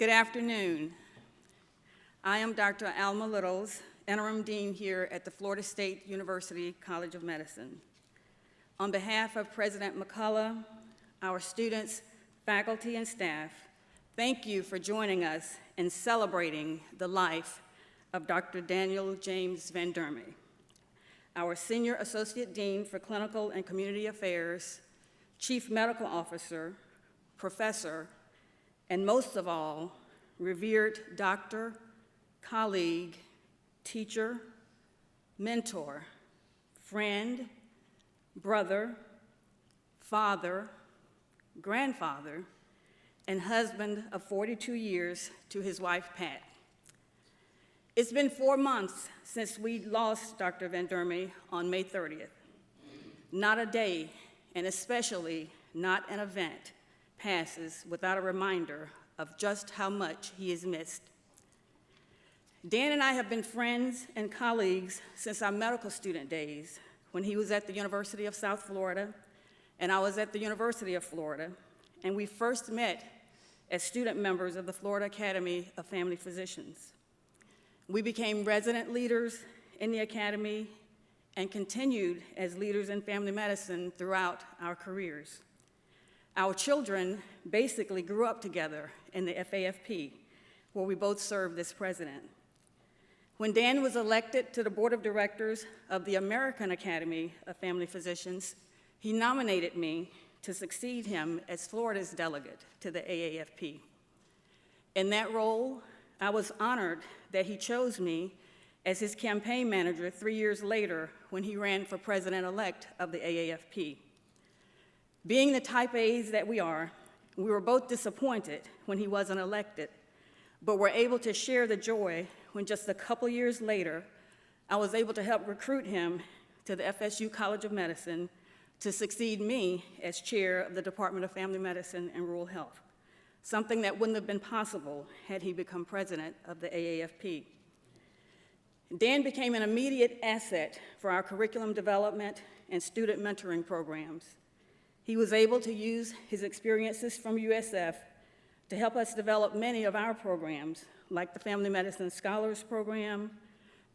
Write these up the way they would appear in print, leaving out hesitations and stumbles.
Good afternoon. I am Dr. Alma Littles, Interim Dean here at the Florida State University College of Medicine. On behalf of President McCullough, our students, faculty, and staff, thank you for joining us in celebrating the life of Dr. Daniel James Van Durme, our Senior Associate Dean for Clinical and Community Affairs, Chief Medical Officer, Professor, and most of all, revered doctor, colleague, teacher, mentor, friend, brother, father, grandfather, and husband of 42 years to his wife, Pat. It's been 4 months since we lost Dr. Van Durme on May 30th. Not a day, and especially not an event, passes without a reminder of just how much he is missed. Dan and I have been friends and colleagues since our medical student days, when he was at the University of South Florida and I was at the University of Florida, and we first met as student members of the Florida Academy of Family Physicians. We became resident leaders in the academy and continued as leaders in family medicine throughout our careers. Our children basically grew up together in the FAFP, where we both served as president. When Dan was elected to the board of directors of the American Academy of Family Physicians, he nominated me to succeed him as Florida's delegate to the AAFP. In that role, I was honored that he chose me as his campaign manager 3 years later when he ran for president-elect of the AAFP. Being the type A's that we are, we were both disappointed when he wasn't elected, but were able to share the joy when just a couple years later, I was able to help recruit him to the FSU College of Medicine to succeed me as chair of the Department of Family Medicine and Rural Health, something that wouldn't have been possible had he become president of the AAFP. Dan became an immediate asset for our curriculum development and student mentoring programs. He was able to use his experiences from USF to help us develop many of our programs, like the Family Medicine Scholars Program,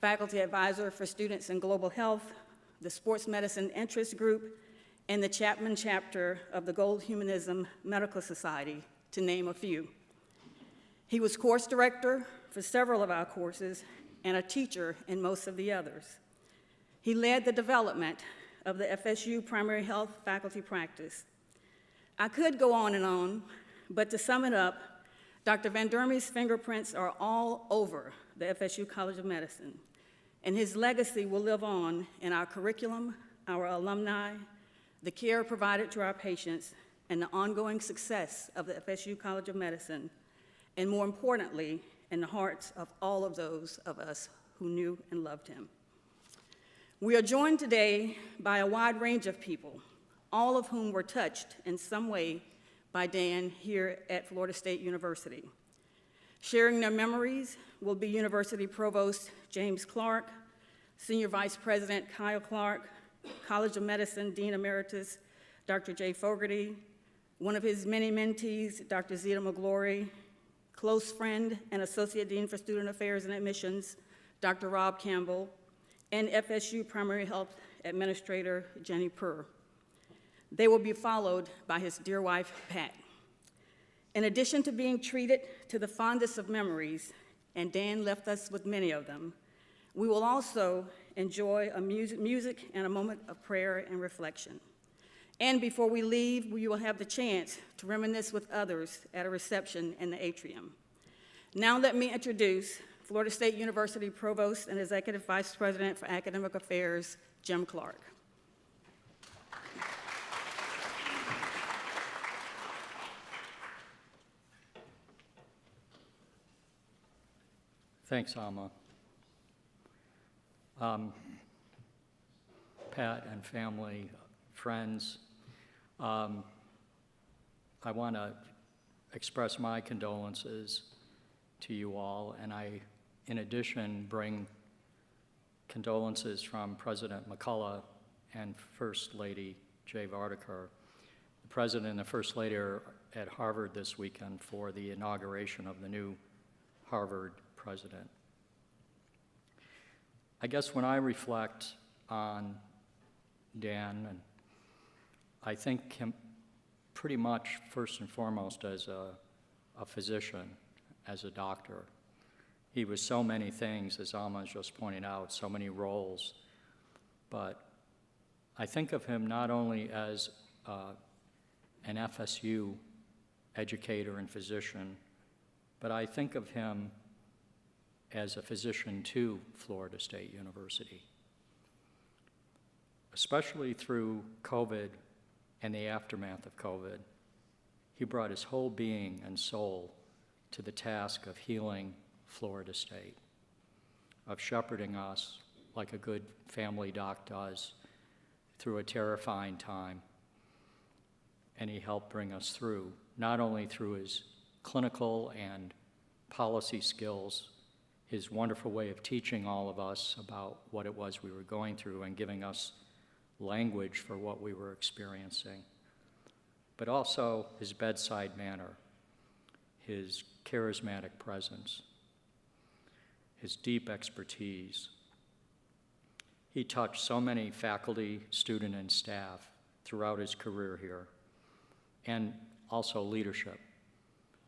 Faculty Advisor for Students in Global Health, the Sports Medicine Interest Group, and the Chapman chapter of the Gold Humanism Medical Society, to name a few. He was course director for several of our courses and a teacher in most of the others. He led the development of the FSU Primary Health Faculty Practice. I could go on, but to sum it up, Dr. Van Durme's fingerprints are all over the FSU College of Medicine, and his legacy will live on in our curriculum, our alumni, the care provided to our patients, and the ongoing success of the FSU College of Medicine, and more importantly, in the hearts of all of those of us who knew and loved him. We are joined today by a wide range of people, all of whom were touched in some way by Dan here at Florida State University. Sharing their memories will be University Provost James Clark, Senior Vice President Kyle Clark, College of Medicine Dean Emeritus Dr. Jay Fogarty, one of his many mentees, Dr. Zita McGlory, close friend and Associate Dean for Student Affairs and Admissions, Dr. Rob Campbell, and FSU Primary Health Administrator Jenny Purr. They will be followed by his dear wife, Pat. In addition to being treated to the fondest of memories, and Dan left us with many of them, we will also enjoy music and a moment of prayer and reflection. And before we leave, we will have the chance to reminisce with others at a reception in the atrium. Now let me introduce Florida State University Provost and Executive Vice President for Academic Affairs, Jim Clark. Thanks, Alma. Pat and family, friends, I want to express my condolences to you all, and I, in addition, bring condolences from President McCullough and First Lady Jay Vardaker. The President and the First Lady are at Harvard this weekend for the inauguration of the new Harvard president. I guess when I reflect on Dan, and I think him pretty much first and foremost as a physician, as a doctor. He was so many things, as Alma has just pointed out, so many roles. But I think of him not only as an FSU educator and physician, but I think of him as a physician to Florida State University. Especially through COVID and the aftermath of COVID, he brought his whole being and soul to the task of healing Florida State, of shepherding us like a good family doc does through a terrifying time. And he helped bring us through, not only through his clinical and policy skills, his wonderful way of teaching all of us about what it was we were going through and giving us language for what we were experiencing, but also his bedside manner, his charismatic presence, his deep expertise. He touched so many faculty, student, and staff throughout his career here, and also leadership.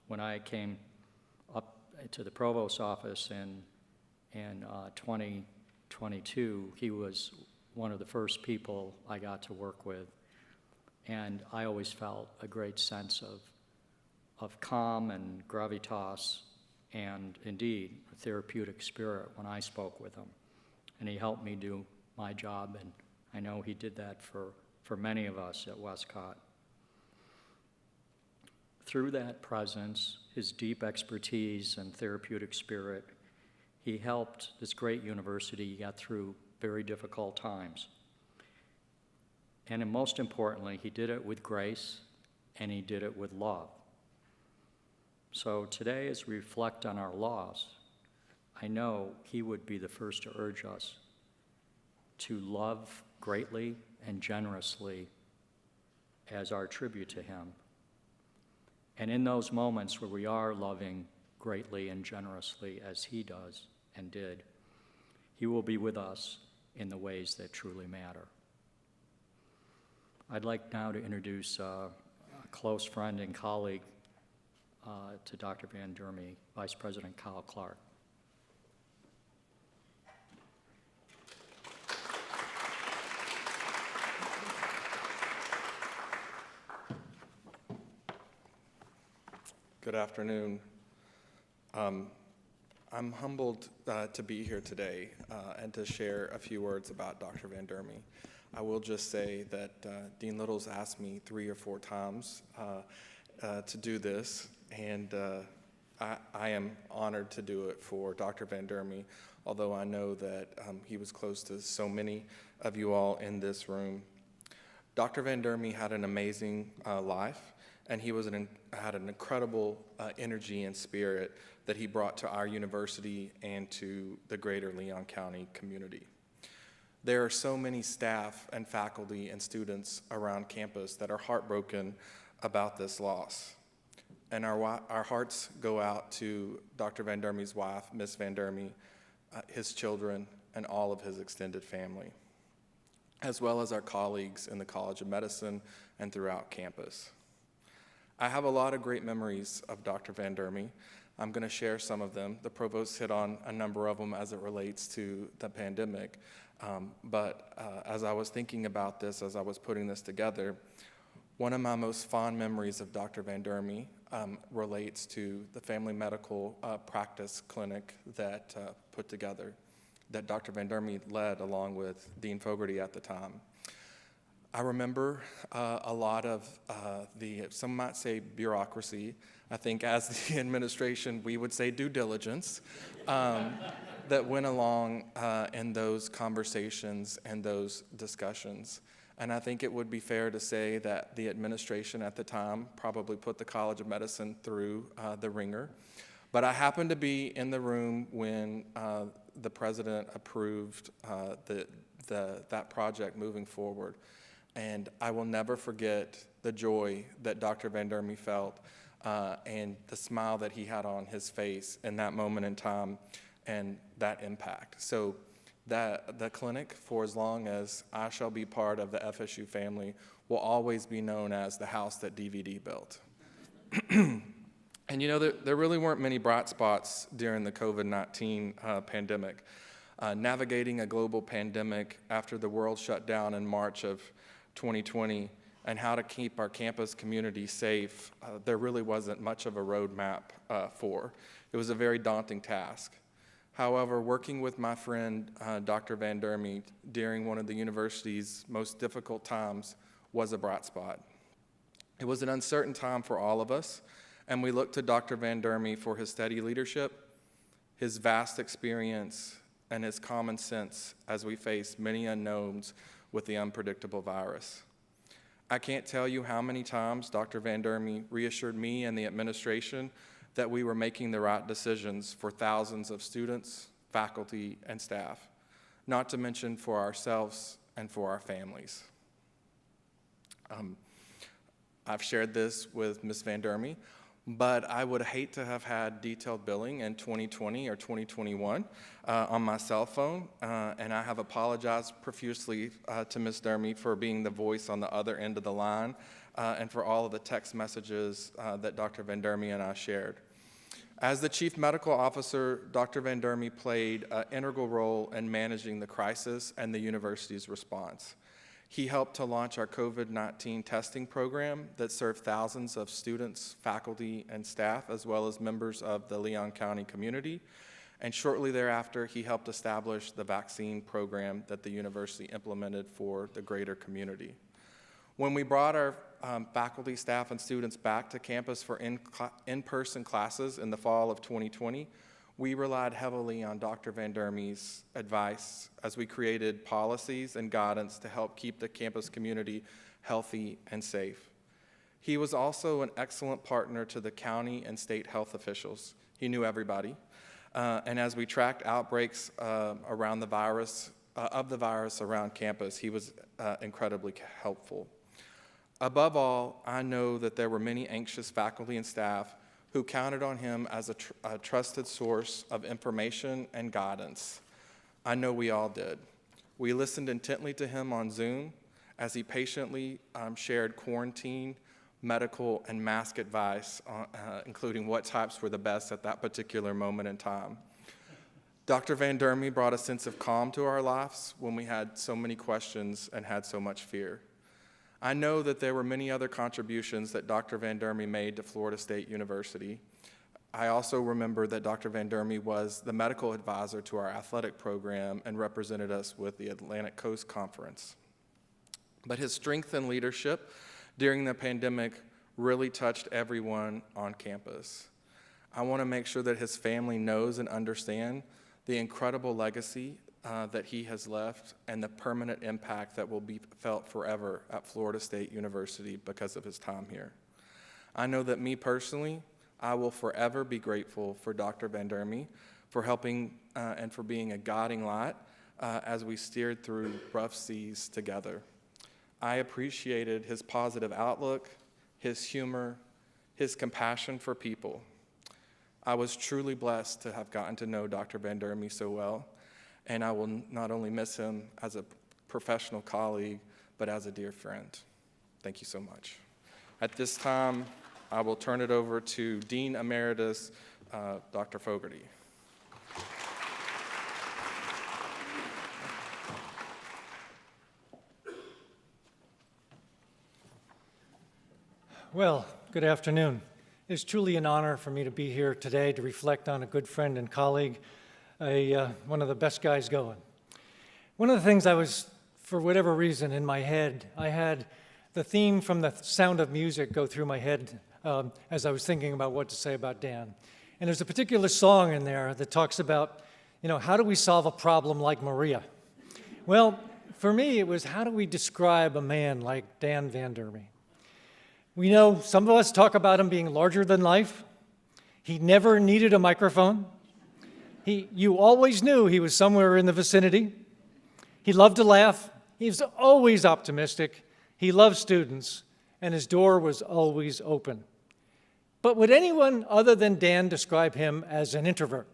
When I came up to the Provost's office in 2022, he was one of the first people I got to work with, and I always felt a great sense of calm and gravitas, and indeed a therapeutic spirit when I spoke with him. And he helped me do my job, and I know he did that for many of us at Westcott. Through that presence, his deep expertise and therapeutic spirit, he helped this great university get through very difficult times. And most importantly, he did it with grace, and he did it with love. So today, as we reflect on our loss, I know he would be the first to urge us to love greatly and generously as our tribute to him. And in those moments where we are loving greatly and generously as he does and did, he will be with us in the ways that truly matter. I'd like now to introduce a close friend and colleague to Dr. Van Durme, Vice President Kyle Clark. Good afternoon. I'm humbled to be here today and to share a few words about Dr. Van Durme. I will just say that Dean Littles asked me 3 or 4 times to do this, and I am honored to do it for Dr. Van Durme, although I know that he was close to so many of you all in this room. Dr. Van Durme had an amazing life, and he had an incredible energy and spirit that he brought to our university and to the greater Leon County community. There are so many staff and faculty and students around campus that are heartbroken about this loss. And our hearts go out to Dr. Van Durme's wife, Miss Van Durme, his children, and all of his extended family, as well as our colleagues in the College of Medicine and throughout campus. I have a lot of great memories of Dr. Van Durme. I'm going to share some of them. The Provost hit on a number of them as it relates to the pandemic. But as I was thinking about this, as I was putting this together, one of my most fond memories of Dr. Van Durme relates to the family medical practice clinic that put together, that Dr. Van Durme led along with Dean Fogarty at the time. I remember a lot of some might say bureaucracy. I think as the administration, we would say due diligence that went along in those conversations and those discussions. And I think it would be fair to say that the administration at the time probably put the College of Medicine through the ringer. But I happened to be in the room when the president approved that project moving forward. And I will never forget the joy that Dr. Van Durme felt, and the smile that he had on his face in that moment in time and that impact. So that the clinic, for as long as I shall be part of the FSU family, will always be known as the house that DVD built. And you know, there really weren't many bright spots during the COVID-19 pandemic. Navigating a global pandemic after the world shut down in March of 2020 and how to keep our campus community safe, there really wasn't much of a roadmap for. It was a very daunting task. However, working with my friend, Dr. Van Durme, during one of the university's most difficult times was a bright spot. It was an uncertain time for all of us, and we looked to Dr. Van Durme for his steady leadership, his vast experience, and his common sense as we faced many unknowns with the unpredictable virus. I can't tell you how many times Dr. Van Durme reassured me and the administration that we were making the right decisions for thousands of students, faculty, and staff, not to mention for ourselves and for our families. I've shared this with Ms. Van Durme, but I would hate to have had detailed billing in 2020 or 2021 on my cell phone, and I have apologized profusely to Ms. Durme for being the voice on the other end of the line and for all of the text messages that Dr. Van Durme and I shared. As the Chief Medical Officer, Dr. Van Durme played an integral role in managing the crisis and the university's response. He helped to launch our COVID-19 testing program that served thousands of students, faculty, and staff, as well as members of the Leon County community. And shortly thereafter, he helped establish the vaccine program that the university implemented for the greater community. When we brought our faculty, staff, and students back to campus for in-person classes in the fall of 2020, we relied heavily on Dr. Van Durme's advice as we created policies and guidance to help keep the campus community healthy and safe. He was also an excellent partner to the county and state health officials. He knew everybody. And as we tracked outbreaks around the virus around campus, he was incredibly helpful. Above all, I know that there were many anxious faculty and staff who counted on him as a trusted source of information and guidance. I know we all did. We listened intently to him on Zoom as he patiently shared quarantine, medical, and mask advice, including what types were the best at that particular moment in time. Dr. Van Durme brought a sense of calm to our lives when we had so many questions and had so much fear. I know that there were many other contributions that Dr. Van Durme made to Florida State University. I also remember that Dr. Van Durme was the medical advisor to our athletic program and represented us with the Atlantic Coast Conference. But his strength and leadership during the pandemic really touched everyone on campus. I want to make sure that his family knows and understands the incredible legacy that he has left and the permanent impact that will be felt forever at Florida State University because of his time here. I know that me personally, I will forever be grateful for Dr. Van Durme for helping and for being a guiding light as we steered through rough seas together. I appreciated his positive outlook, his humor, his compassion for people. I was truly blessed to have gotten to know Dr. Van Durme so well, and I will not only miss him as a professional colleague, but as a dear friend. Thank you so much. At this time, I will turn it over to Dean Emeritus, Dr. Fogarty. Well, good afternoon. It's truly an honor for me to be here today to reflect on a good friend and colleague, one of the best guys going. One of the things I was, for whatever reason, in my head, I had the theme from The Sound of Music go through my head as I was thinking about what to say about Dan. And there's a particular song in there that talks about, how do we solve a problem like Maria? Well, for me, it was how do we describe a man like Dan Van Durme? We know some of us talk about him being larger than life. He never needed a microphone. You always knew he was somewhere in the vicinity. He loved to laugh. He was always optimistic. He loved students. and his door was always open. But would anyone other than Dan describe him as an introvert?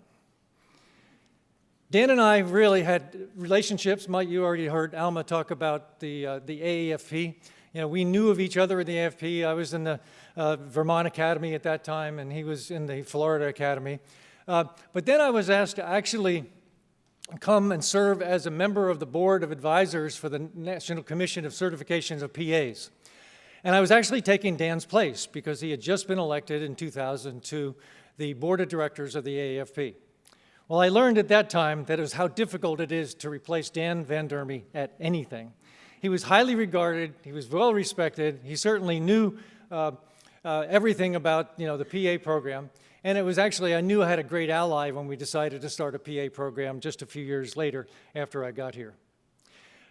Dan and I really had relationships. You already heard Alma talk about the AAFP. We knew of each other in the AFP. I was in the Vermont Academy at that time, and he was in the Florida Academy. But then I was asked to actually come and serve as a member of the Board of Advisors for the National Commission of Certifications of PAs. And I was actually taking Dan's place because he had just been elected in 2000 to the Board of Directors of the AAFP. Well, I learned at that time that it was how difficult it is to replace Dan Van Durme at anything. He was highly regarded, he was well respected, he certainly knew everything about the PA program, and it was actually, I knew I had a great ally when we decided to start a PA program just a few years later after I got here.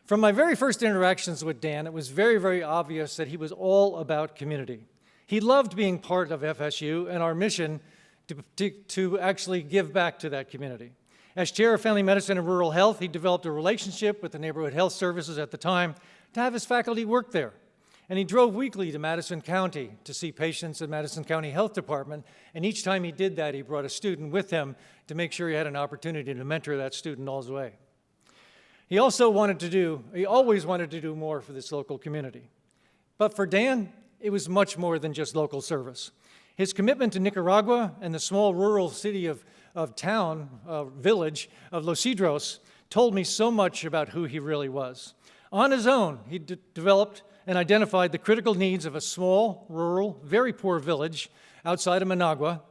From my very first interactions with Dan, it was very, very obvious that he was all about community. He loved being part of FSU and our mission to actually give back to that community. As chair of family medicine and rural health, he developed a relationship with the neighborhood health services at the time to have his faculty work there. And he drove weekly to Madison County to see patients at Madison County Health Department. And each time he did that, he brought a student with him to make sure he had an opportunity to mentor that student all the way. He always wanted to do more for this local community. But for Dan, it was much more than just local service. His commitment to Nicaragua and the small rural city village of Los Cedros told me so much about who he really was. On his own, he developed and identified the critical needs of a small, rural, very poor village outside of Managua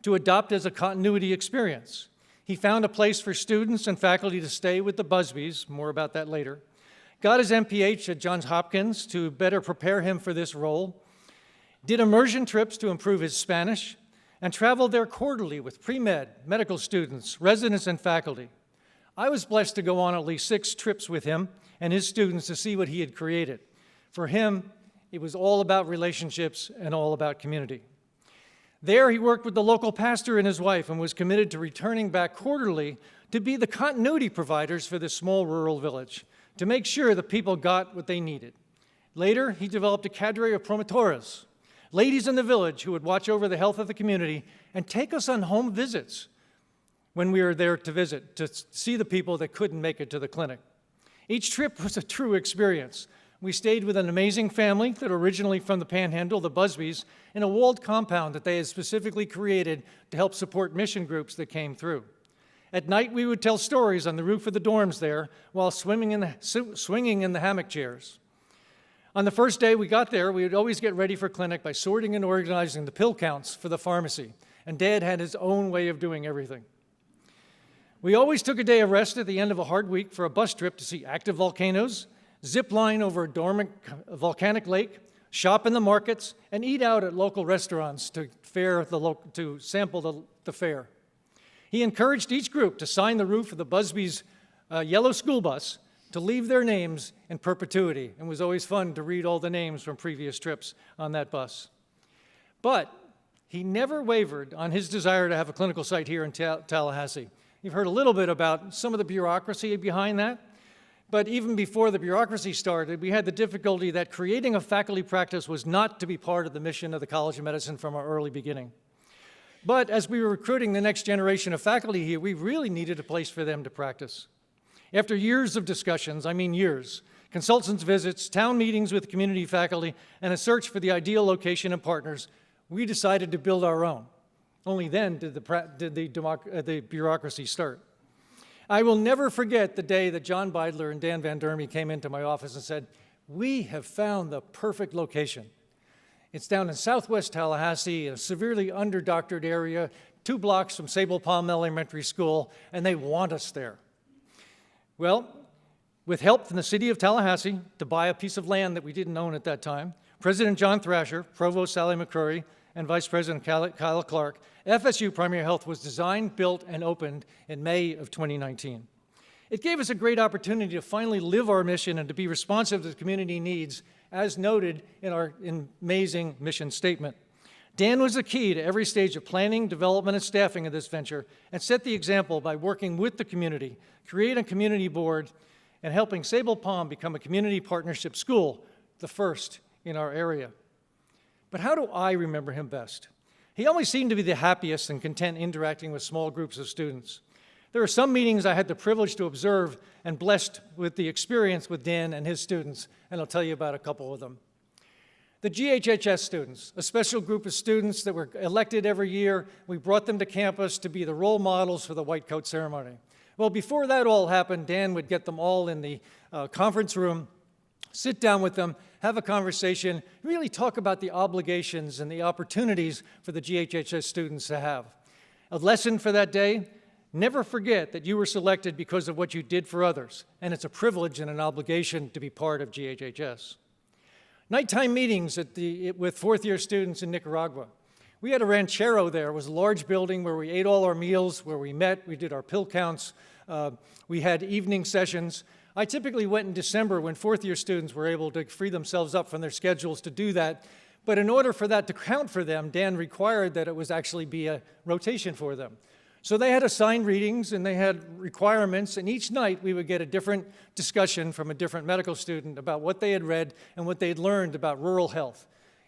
to adopt as a continuity experience. He found a place for students and faculty to stay with the Busbys, more about that later, got his MPH at Johns Hopkins to better prepare him for this role, did immersion trips to improve his Spanish, and traveled there quarterly with pre-med, medical students, residents, and faculty. I was blessed to go on at least 6 trips with him and his students to see what he had created. For him, it was all about relationships and all about community. There, he worked with the local pastor and his wife and was committed to returning back quarterly to be the continuity providers for this small rural village, to make sure the people got what they needed. Later, he developed a cadre of promotoras, ladies in the village who would watch over the health of the community and take us on home visits when we were there to visit, to see the people that couldn't make it to the clinic. Each trip was a true experience. We stayed with an amazing family that originally from the Panhandle, the Busbys, in a walled compound that they had specifically created to help support mission groups that came through. At night, we would tell stories on the roof of the dorms there while swinging in the hammock chairs. On the first day we got there, we would always get ready for clinic by sorting and organizing the pill counts for the pharmacy, and Dad had his own way of doing everything. We always took a day of rest at the end of a hard week for a bus trip to see active volcanoes, zip line over a dormant volcanic lake, shop in the markets, and eat out at local restaurants to sample the fare. He encouraged each group to sign the roof of the Busby's yellow school bus to leave their names in perpetuity. It was always fun to read all the names from previous trips on that bus. But he never wavered on his desire to have a clinical site here in Tallahassee. You've heard a little bit about some of the bureaucracy behind that. But even before the bureaucracy started, we had the difficulty that creating a faculty practice was not to be part of the mission of the College of Medicine from our early beginning. But as we were recruiting the next generation of faculty here, we really needed a place for them to practice. After years of discussions, I mean years, consultants' visits, town meetings with community faculty, and a search for the ideal location and partners, we decided to build our own. Only then did the bureaucracy start. I will never forget the day that John Beidler and Dan Van Durme came into my office and said, "We have found the perfect location. It's down in southwest Tallahassee, a severely underdoctored area, 2 blocks from Sable Palm Elementary School, and they want us there." Well, with help from the city of Tallahassee to buy a piece of land that we didn't own at that time, President John Thrasher, Provost Sally McCrory, and Vice President Kyle Clark, FSU Primary Health was designed, built, and opened in May of 2019. It gave us a great opportunity to finally live our mission and to be responsive to the community needs, as noted in our amazing mission statement. Dan was the key to every stage of planning, development, and staffing of this venture, and set the example by working with the community, creating a community board, and helping Sable Palm become a community partnership school, the first in our area. But how do I remember him best? He always seemed to be the happiest and content interacting with small groups of students. There are some meetings I had the privilege to observe and blessed with the experience with Dan and his students, and I'll tell you about a couple of them. The GHHS students, a special group of students that were elected every year, we brought them to campus to be the role models for the white coat ceremony. Well, before that all happened, Dan would get them all in the conference room, sit down with them, have a conversation, really talk about the obligations and the opportunities for the GHHS students to have. A lesson for that day: never forget that you were selected because of what you did for others, and it's a privilege and an obligation to be part of GHHS. Nighttime meetings with fourth-year students in Nicaragua. We had a ranchero there. It was a large building where we ate all our meals, where we met, we did our pill counts, we had evening sessions. I typically went in December when fourth-year students were able to free themselves up from their schedules to do that. But in order for that to count for them, Dan required that it was actually be a rotation for them. So they had assigned readings and they had requirements, and each night we would get a different discussion from a different medical student about what they had read and what they had learned about rural health.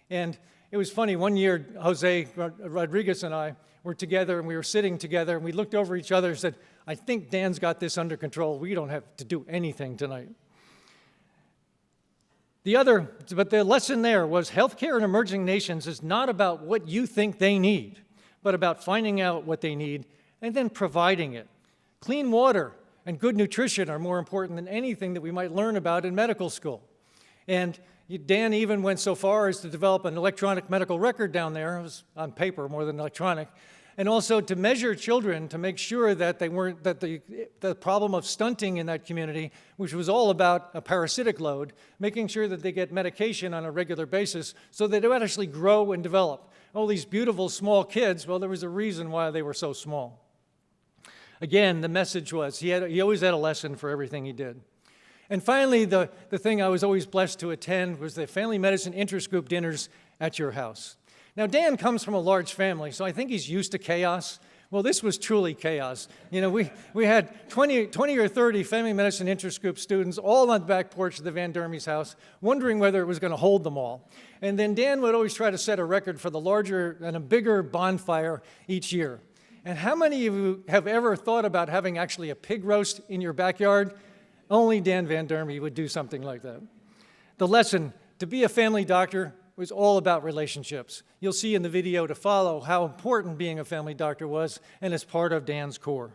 And it was funny, one year Jose Rodriguez and I were together and we were sitting together and we looked over each other and said, "I think Dan's got this under control. We don't have to do anything tonight." But the lesson there was healthcare in emerging nations is not about what you think they need, but about finding out what they need and then providing it. Clean water and good nutrition are more important than anything that we might learn about in medical school. And Dan even went so far as to develop an electronic medical record down there. It was on paper more than electronic. And also to measure children to make sure that the problem of stunting in that community, which was all about a parasitic load, making sure that they get medication on a regular basis so that they would actually grow and develop. All these beautiful small kids, well, there was a reason why they were so small. Again, the message was he always had a lesson for everything he did. And finally, the thing I was always blessed to attend was the family medicine interest group dinners at your house. Now, Dan comes from a large family, so I think he's used to chaos. Well, this was truly chaos. You know, we had 20 or 30 family medicine interest group students all on the back porch of the Van Durme's house, wondering whether it was going to hold them all. And then Dan would always try to set a record for the larger and a bigger bonfire each year. And how many of you have ever thought about having actually a pig roast in your backyard? Only Dan Van Durme would do something like that. The lesson: to be a family doctor was all about relationships. You'll see in the video to follow how important being a family doctor was, and it's part of Dan's core.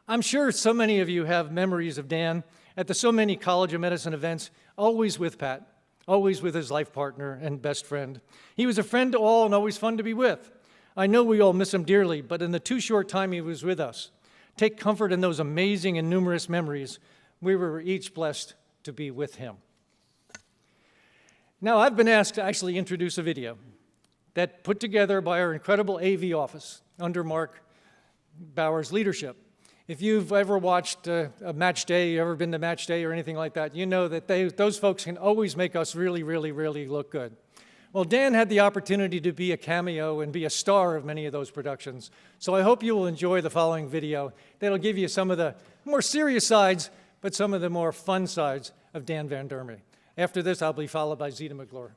I'm sure so many of you have memories of Dan at the so many College of Medicine events, always with Pat, always with his life partner and best friend. He was a friend to all and always fun to be with. I know we all miss him dearly, but in the too short time he was with us, take comfort in those amazing and numerous memories. We were each blessed to be with him. Now, I've been asked to actually introduce a video that put together by our incredible AV office under Mark Bauer's leadership. If you've ever watched a match day, you ever been to match day or anything like that, you know that those folks can always make us really, really, really look good. Well, Dan had the opportunity to be a cameo and be a star of many of those productions. So I hope you will enjoy the following video. That'll give you some of the more serious sides, but some of the more fun sides of Dan Van Durme. After this, I'll be followed by Zita McClure.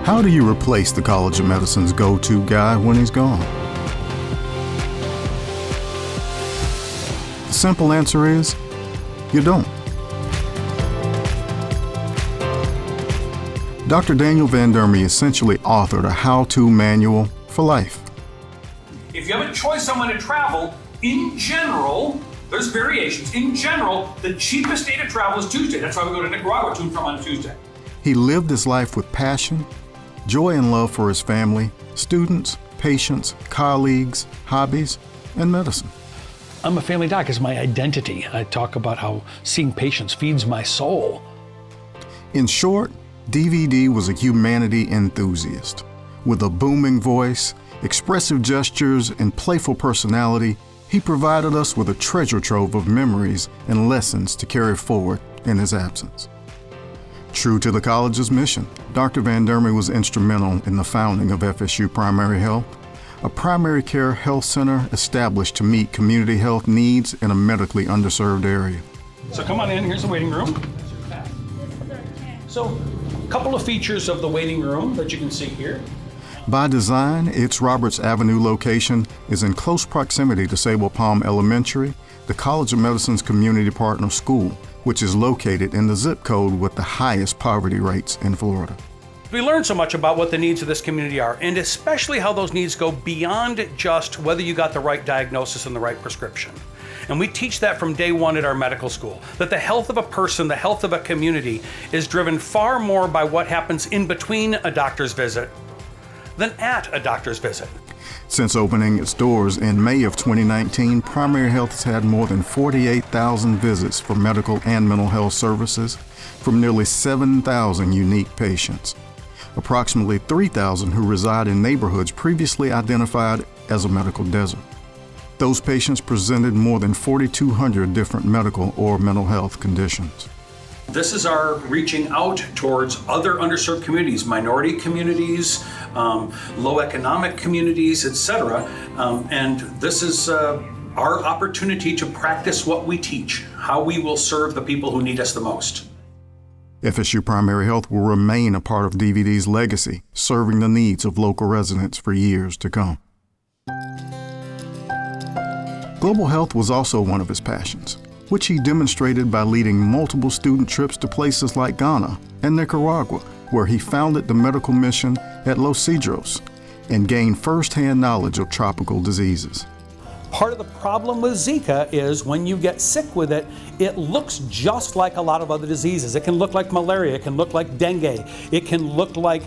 How do you replace the College of Medicine's go-to guy when he's gone? The simple answer is, you don't. Dr. Daniel Van Durme essentially authored a how-to manual for life. If you have a choice on when to travel, in general, there's variations. In general, the cheapest day to travel is Tuesday. That's why we go to Nicaragua to and from on Tuesday. He lived his life with passion, joy and love for his family, students, patients, colleagues, hobbies, and medicine. I'm a family doc. It's my identity. I talk about how seeing patients feeds my soul. In short, DVD was a humanity enthusiast. With a booming voice, expressive gestures, and playful personality, he provided us with a treasure trove of memories and lessons to carry forward in his absence. True to the college's mission, Dr. Van Durme was instrumental in the founding of FSU Primary Health, a primary care health center established to meet community health needs in a medically underserved area. So come on in, here's the waiting room. So, a couple of features of the waiting room that you can see here. By design, its Roberts Avenue location is in close proximity to Sable Palm Elementary, the College of Medicine's community partner school, which is located in the zip code with the highest poverty rates in Florida. We learn so much about what the needs of this community are, and especially how those needs go beyond just whether you got the right diagnosis and the right prescription. And we teach that from day one at our medical school, that the health of a person, the health of a community, is driven far more by what happens in between a doctor's visit than at a doctor's visit. Since opening its doors in May of 2019, Primary Health has had more than 48,000 visits for medical and mental health services from nearly 7,000 unique patients. Approximately 3,000 who reside in neighborhoods previously identified as a medical desert. Those patients presented more than 4,200 different medical or mental health conditions. This is our reaching out towards other underserved communities, minority communities, low economic communities, etc. And this is our opportunity to practice what we teach, how we will serve the people who need us the most. FSU Primary Health will remain a part of DVD's legacy, serving the needs of local residents for years to come. Global health was also one of his passions, which he demonstrated by leading multiple student trips to places like Ghana and Nicaragua, where he founded the medical mission at Los Cedros and gained firsthand knowledge of tropical diseases. Part of the problem with Zika is when you get sick with it, it looks just like a lot of other diseases. It can look like malaria, it can look like dengue, it can look like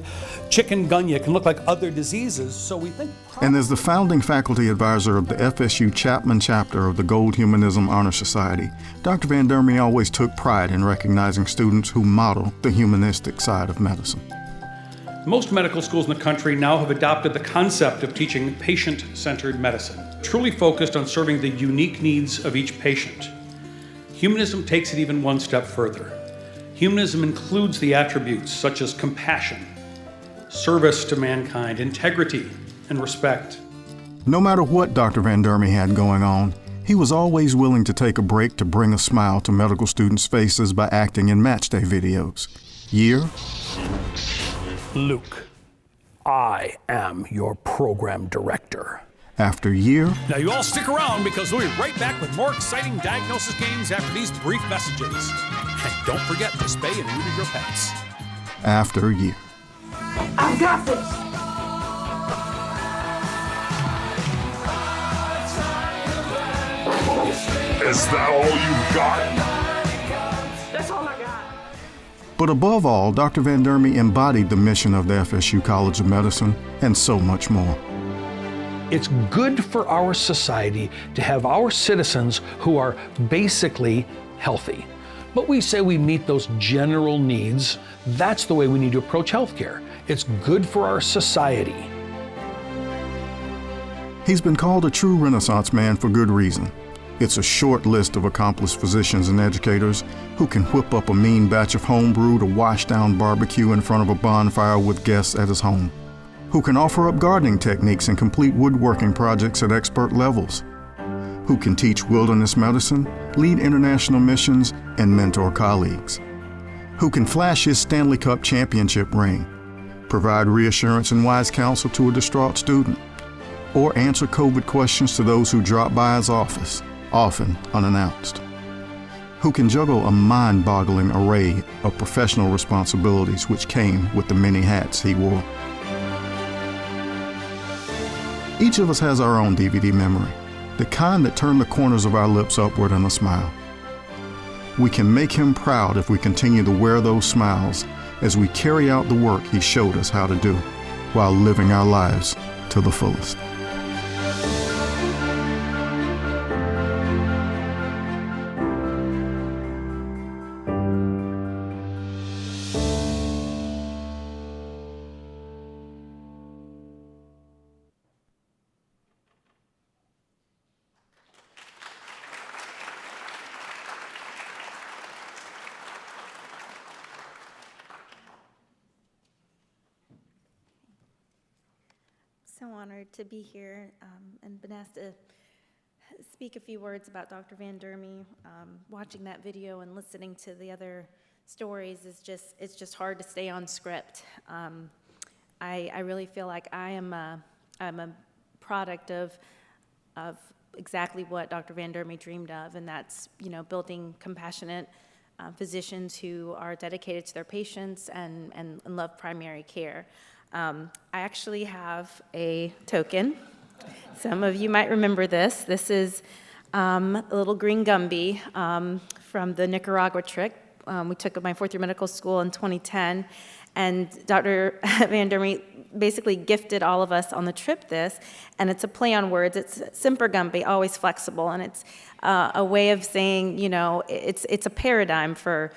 chikungunya, it can look like other diseases. So we think. And as the founding faculty advisor of the FSU Chapman chapter of the Gold Humanism Honor Society, Dr. Van Durme always took pride in recognizing students who model the humanistic side of medicine. Most medical schools in the country now have adopted the concept of teaching patient-centered medicine, truly focused on serving the unique needs of each patient. Humanism takes it even one step further. Humanism includes the attributes such as compassion, service to mankind, integrity, and respect. No matter what Dr. Van Durme had going on, he was always willing to take a break to bring a smile to medical students' faces by acting in matchday videos. Year Luke, I am your program director. after year Now you all stick around because we'll be right back with more exciting diagnosis games after these brief messages. And don't forget to spay and neuter your pets. after year. I've got this. Is that all you've got? That's all I got. But above all, Dr. Van Durme embodied the mission of the FSU College of Medicine and so much more. It's good for our society to have our citizens who are basically healthy. But we say we meet those general needs. That's the way we need to approach healthcare. It's good for our society. He's been called a true Renaissance man for good reason. It's a short list of accomplished physicians and educators who can whip up a mean batch of homebrew to wash down barbecue in front of a bonfire with guests at his home, who can offer up gardening techniques and complete woodworking projects at expert levels, who can teach wilderness medicine, lead international missions, and mentor colleagues, who can flash his Stanley Cup championship ring, provide reassurance and wise counsel to a distraught student, or answer COVID questions to those who drop by his office, often unannounced, who can juggle a mind-boggling array of professional responsibilities which came with the many hats he wore. Each of us has our own DVD memory, the kind that turn the corners of our lips upward in a smile. We can make him proud if we continue to wear those smiles as we carry out the work he showed us how to do while living our lives to the fullest. so honored to be here and been asked to speak a few words about Dr. Van Durme. Watching that video and listening to the other stories it's just hard to stay on script. I really feel like I'm a product of exactly what Dr. Van Durme dreamed of, and that's, building compassionate physicians who are dedicated to their patients and love primary care. I actually have a token. Some of you might remember this. This is a little green Gumby from the Nicaragua trip. We took my fourth year medical school in 2010, and Dr. Van Durme basically gifted all of us on the trip this, and it's a play on words. It's Semper Gumby, always flexible, and it's a way of saying, it's a paradigm for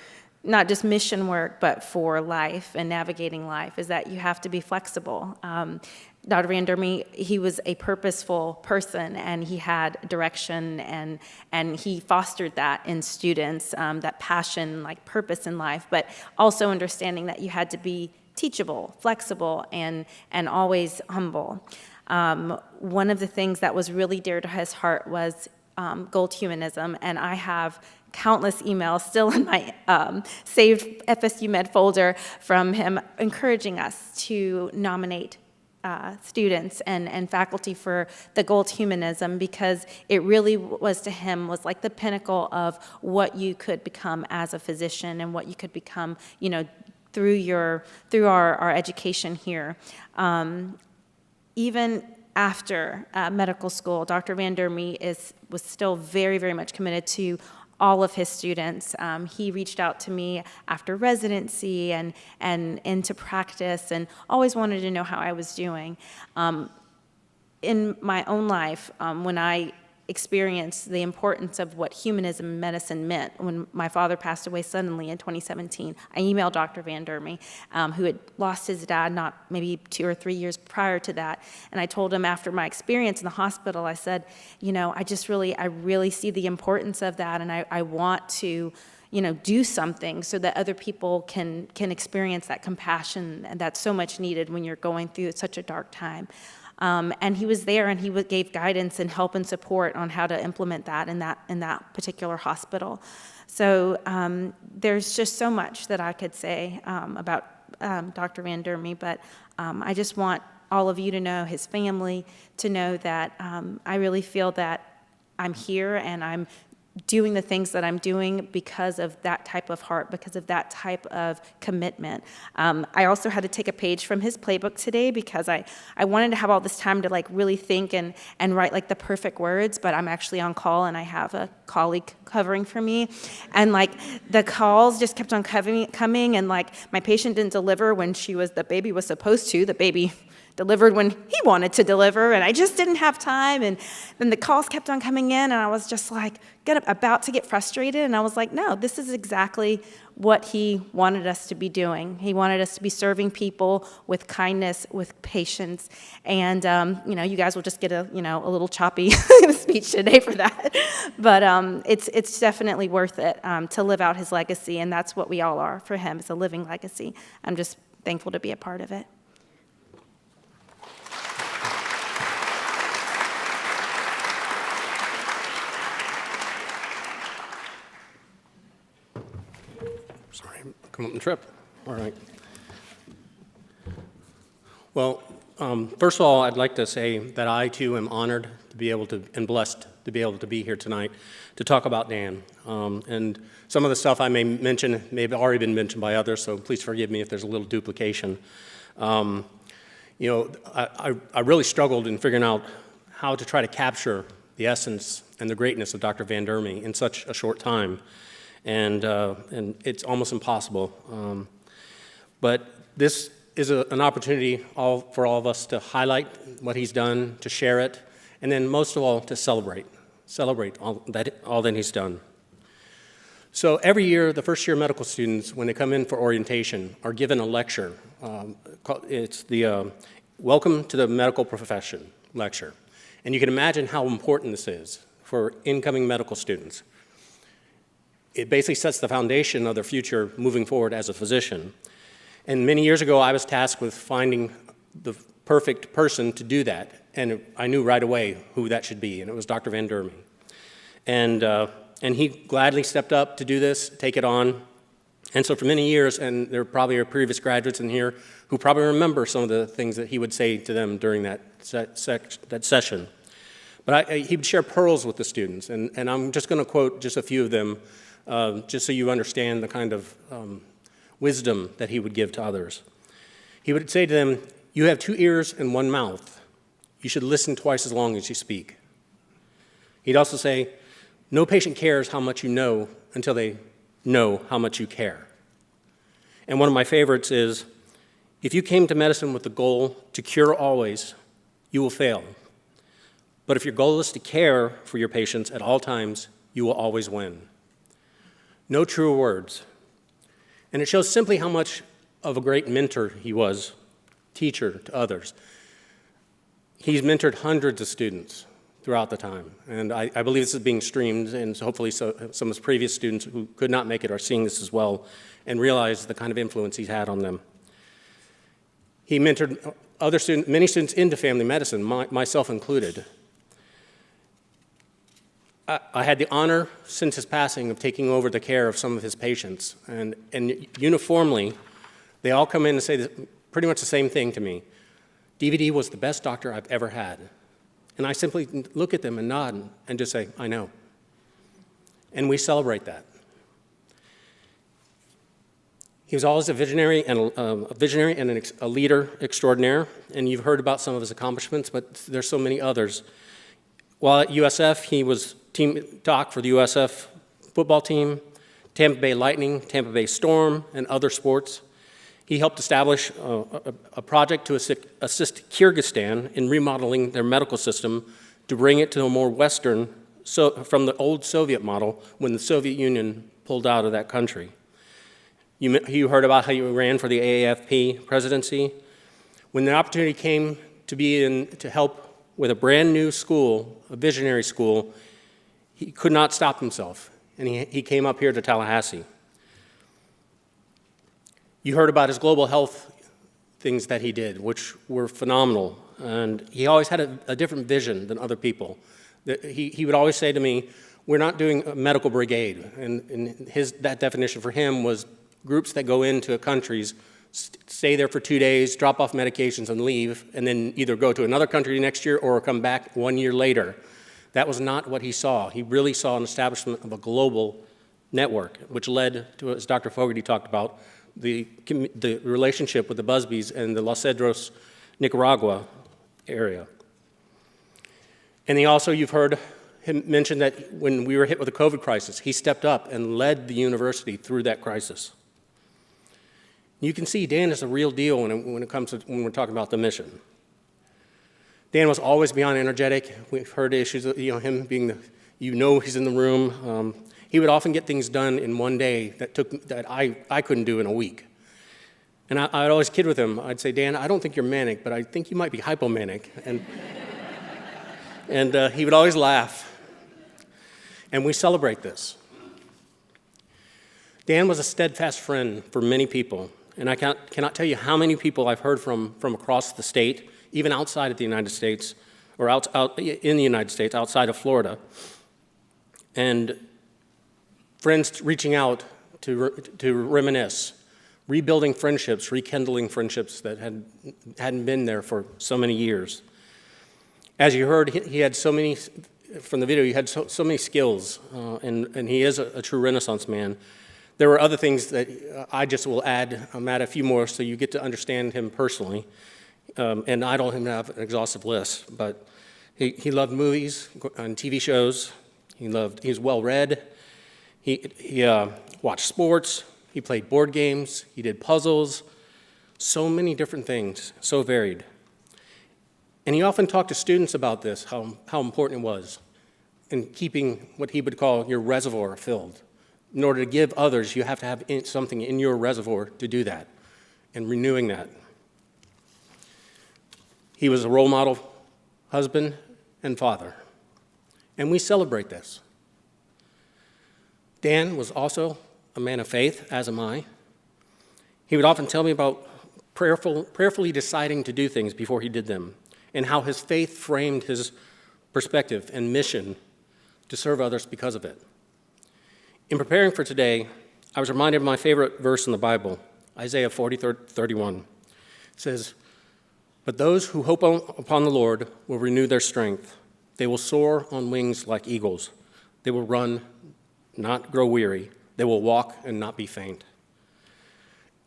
not just mission work, but for life and navigating life, is that you have to be flexible. Dr. Van Durme, he was a purposeful person, and he had direction, and he fostered that in students, that passion, like purpose in life, but also understanding that you had to be teachable, flexible, and always humble. One of the things that was really dear to his heart was gold humanism, and I have countless emails still in my saved FSU Med folder from him encouraging us to nominate students and faculty for the gold humanism, because it really was to him was like the pinnacle of what you could become as a physician and what you could become, through our education here. Even after medical school, Dr. Van Durme was still very, very much committed to all of his students. He reached out to me after residency and into practice, and always wanted to know how I was doing. In my own life, when I experienced the importance of what humanism in medicine meant, when my father passed away suddenly in 2017, I emailed Dr. Van Durme, who had lost his dad not maybe 2 or 3 years prior to that, and I told him after my experience in the hospital, I said, I really see the importance of that, and I want to do something so that other people can experience that compassion that's so much needed when you're going through such a dark time. And he was there, and he gave guidance and help and support on how to implement that in that particular hospital. So there's just so much that I could say about Dr. Van Durme, but I just want all of you to know, his family, to know that I really feel that I'm here and I'm doing the things that I'm doing because of that type of heart, because of that type of commitment. I also had to take a page from his playbook today because I wanted to have all this time to really think and write the perfect words, but I'm actually on call and I have a colleague covering for me. And the calls just kept on coming, and my patient didn't deliver when the baby was supposed to. The baby delivered when he wanted to deliver, and I just didn't have time. And then the calls kept on coming in, and I was just about to get frustrated. And I was like, no, this is exactly what he wanted us to be doing. He wanted us to be serving people with kindness, with patience. And you guys will just get a little choppy speech today for that. But it's definitely worth it to live out his legacy, and that's what we all are for him. It's a living legacy. I'm just thankful to be a part of it. Come up and trip. All right. Well, first of all, I'd like to say that I, too, am honored to be able to, and blessed to be able to be here tonight to talk about Dan. And some of the stuff I may mention may have already been mentioned by others, so please forgive me if there's a little duplication. I really struggled in figuring out how to try to capture the essence and the greatness of Dr. Van Durme in such a short time. And it's almost impossible. But this is an opportunity for all of us to highlight what he's done, to share it, and then most of all, to celebrate all that he's done. So every year, the first-year medical students, when they come in for orientation, are given a lecture. It's the Welcome to the Medical Profession lecture. And you can imagine how important this is for incoming medical students. It basically sets the foundation of their future moving forward as a physician. And many years ago, I was tasked with finding the perfect person to do that. And I knew right away who that should be, and it was Dr. Van Durme. And he gladly stepped up to do this, take it on. And so for many years, and there probably are previous graduates in here who probably remember some of the things that he would say to them during that session. But he would share pearls with the students, and I'm just going to quote just a few of them, just so you understand the kind of wisdom that he would give to others. He would say to them, "You have 2 ears and 1 mouth. You should listen twice as long as you speak." He'd also say, "No patient cares how much you know until they know how much you care." And one of my favorites is, "If you came to medicine with the goal to cure always, you will fail. But if your goal is to care for your patients at all times, you will always win." No truer words. And it shows simply how much of a great mentor he was, teacher to others. He's mentored hundreds of students throughout the time, and I believe this is being streamed, and hopefully some of his previous students who could not make it are seeing this as well and realize the kind of influence he's had on them. He mentored other students, many students into family medicine, myself included. I had the honor, since his passing, of taking over the care of some of his patients, and uniformly, they all come in and say pretty much the same thing to me. "DVD was the best doctor I've ever had." And I simply look at them and nod and just say, "I know." And we celebrate that. He was always a visionary and a leader extraordinaire, and you've heard about some of his accomplishments, but there's so many others. While at USF, he was team doc for the USF football team, Tampa Bay Lightning, Tampa Bay Storm, and other sports. He helped establish a project to assist Kyrgyzstan in remodeling their medical system to bring it to a more Western, from the old Soviet model when the Soviet Union pulled out of that country. You heard about how he ran for the AAFP presidency. When the opportunity came to help with a brand new school, a visionary school, he could not stop himself, and he came up here to Tallahassee. You heard about his global health things that he did, which were phenomenal, and he always had a different vision than other people. He would always say to me, "We're not doing a medical brigade," and that definition for him was groups that go into countries, stay there for 2 days, drop off medications and leave, and then either go to another country next year or come back 1 year later. That was not what he saw. He really saw an establishment of a global network, which led to, as Dr. Fogarty talked about, the relationship with the Busbys and the Los Cedros, Nicaragua area. And you've heard him mention that when we were hit with the COVID crisis, he stepped up and led the university through that crisis. You can see Dan is a real deal when we're talking about the mission. Dan was always beyond energetic. We've heard issues of him being he's in the room. He would often get things done in 1 day that I couldn't do in a week. And I'd always kid with him. I'd say, "Dan, I don't think you're manic, but I think you might be hypomanic." And he would always laugh. And we celebrate this. Dan was a steadfast friend for many people. And I cannot tell you how many people I've heard from across the state, even outside of the United States, or out in the United States, outside of Florida. And friends reaching out to reminisce, rebuilding friendships, rekindling friendships that hadn't been there for so many years. As you heard, he had so many, from the video, he had so many skills, and he is a true Renaissance man. There were other things that I just will add. I'll add a few more so you get to understand him personally. And I don't have an exhaustive list, but he loved movies and TV shows. He was well-read. He watched sports. He played board games. He did puzzles. So many different things, so varied. And he often talked to students about this, how important it was in keeping what he would call your reservoir filled. In order to give others, you have to have something in your reservoir to do that, and renewing that. He was a role model husband and father, and we celebrate this. Dan was also a man of faith, as am I. He would often tell me about prayerfully deciding to do things before he did them, and how his faith framed his perspective and mission to serve others because of it. In preparing for today, I was reminded of my favorite verse in the Bible, Isaiah 40:31. It says, "But those who hope upon the Lord will renew their strength. They will soar on wings like eagles. They will run, not grow weary. They will walk and not be faint."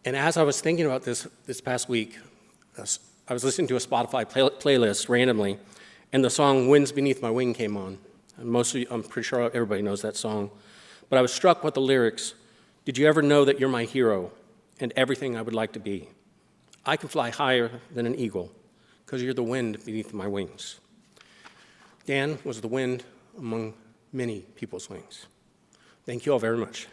And as I was thinking about this past week, I was listening to a Spotify playlist randomly, and the song "Winds Beneath My Wing" came on. And I'm pretty sure everybody knows that song. But I was struck with the lyrics. "Did you ever know that you're my hero and everything I would like to be? I can fly higher than an eagle because you're the wind beneath my wings." Dan was the wind among many people's wings. Thank you all very much.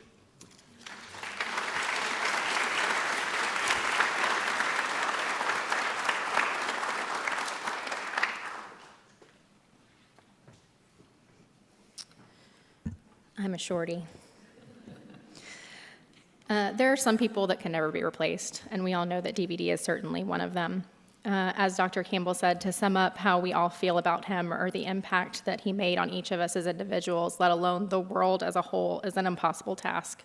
I'm a shorty. There are some people that can never be replaced, and we all know that DVD is certainly one of them. As Dr. Campbell said, to sum up how we all feel about him or the impact that he made on each of us as individuals, let alone the world as a whole, is an impossible task.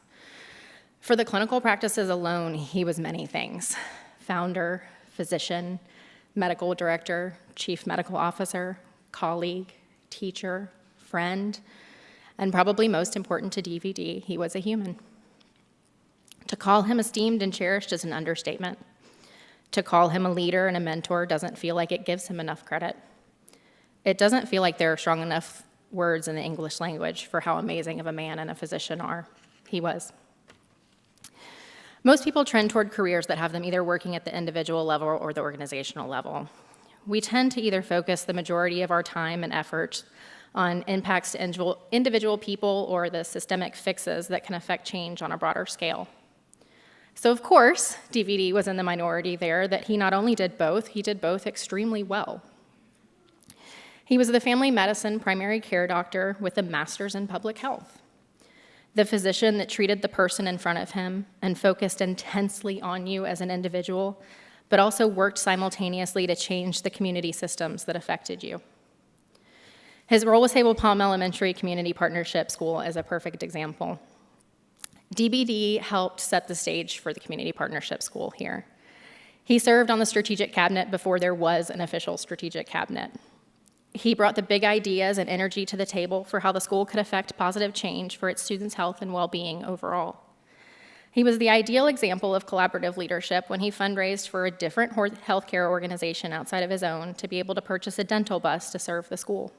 For the clinical practices alone, he was many things: founder, physician, medical director, chief medical officer, colleague, teacher, friend, and probably most important to DVD, he was a human. To call him esteemed and cherished is an understatement. To call him a leader and a mentor doesn't feel like it gives him enough credit. It doesn't feel like there are strong enough words in the English language for how amazing of a man and a physician are. He was. Most people trend toward careers that have them either working at the individual level or the organizational level. We tend to either focus the majority of our time and effort on impacts to individual people or the systemic fixes that can affect change on a broader scale. So of course, DVD was in the minority there, that he not only did both, he did both extremely well. He was the family medicine primary care doctor with a master's in public health, the physician that treated the person in front of him and focused intensely on you as an individual, but also worked simultaneously to change the community systems that affected you. His role with Sable Palm Elementary Community Partnership School is a perfect example. DBD helped set the stage for the Community Partnership School here. He served on the strategic cabinet before there was an official strategic cabinet. He brought the big ideas and energy to the table for how the school could affect positive change for its students' health and well-being overall. He was the ideal example of collaborative leadership when he fundraised for a different healthcare organization outside of his own to be able to purchase a dental bus to serve the school.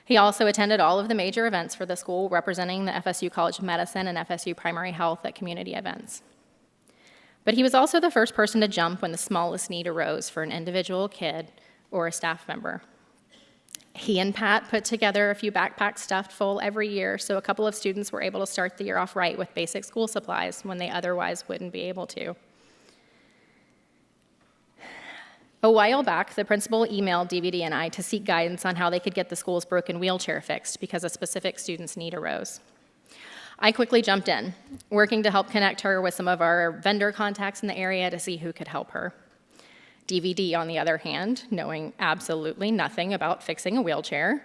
He also attended all of the major events for the school, representing the FSU College of Medicine and FSU Primary Health at community events. But he was also the first person to jump when the smallest need arose for an individual kid or a staff member. He and Pat put together a few backpacks stuffed full every year, so a couple of students were able to start the year off right with basic school supplies when they otherwise wouldn't be able to. A while back, the principal emailed DVD and I to seek guidance on how they could get the school's broken wheelchair fixed because a specific student's need arose. I quickly jumped in, working to help connect her with some of our vendor contacts in the area to see who could help her. DVD, on the other hand, knowing absolutely nothing about fixing a wheelchair,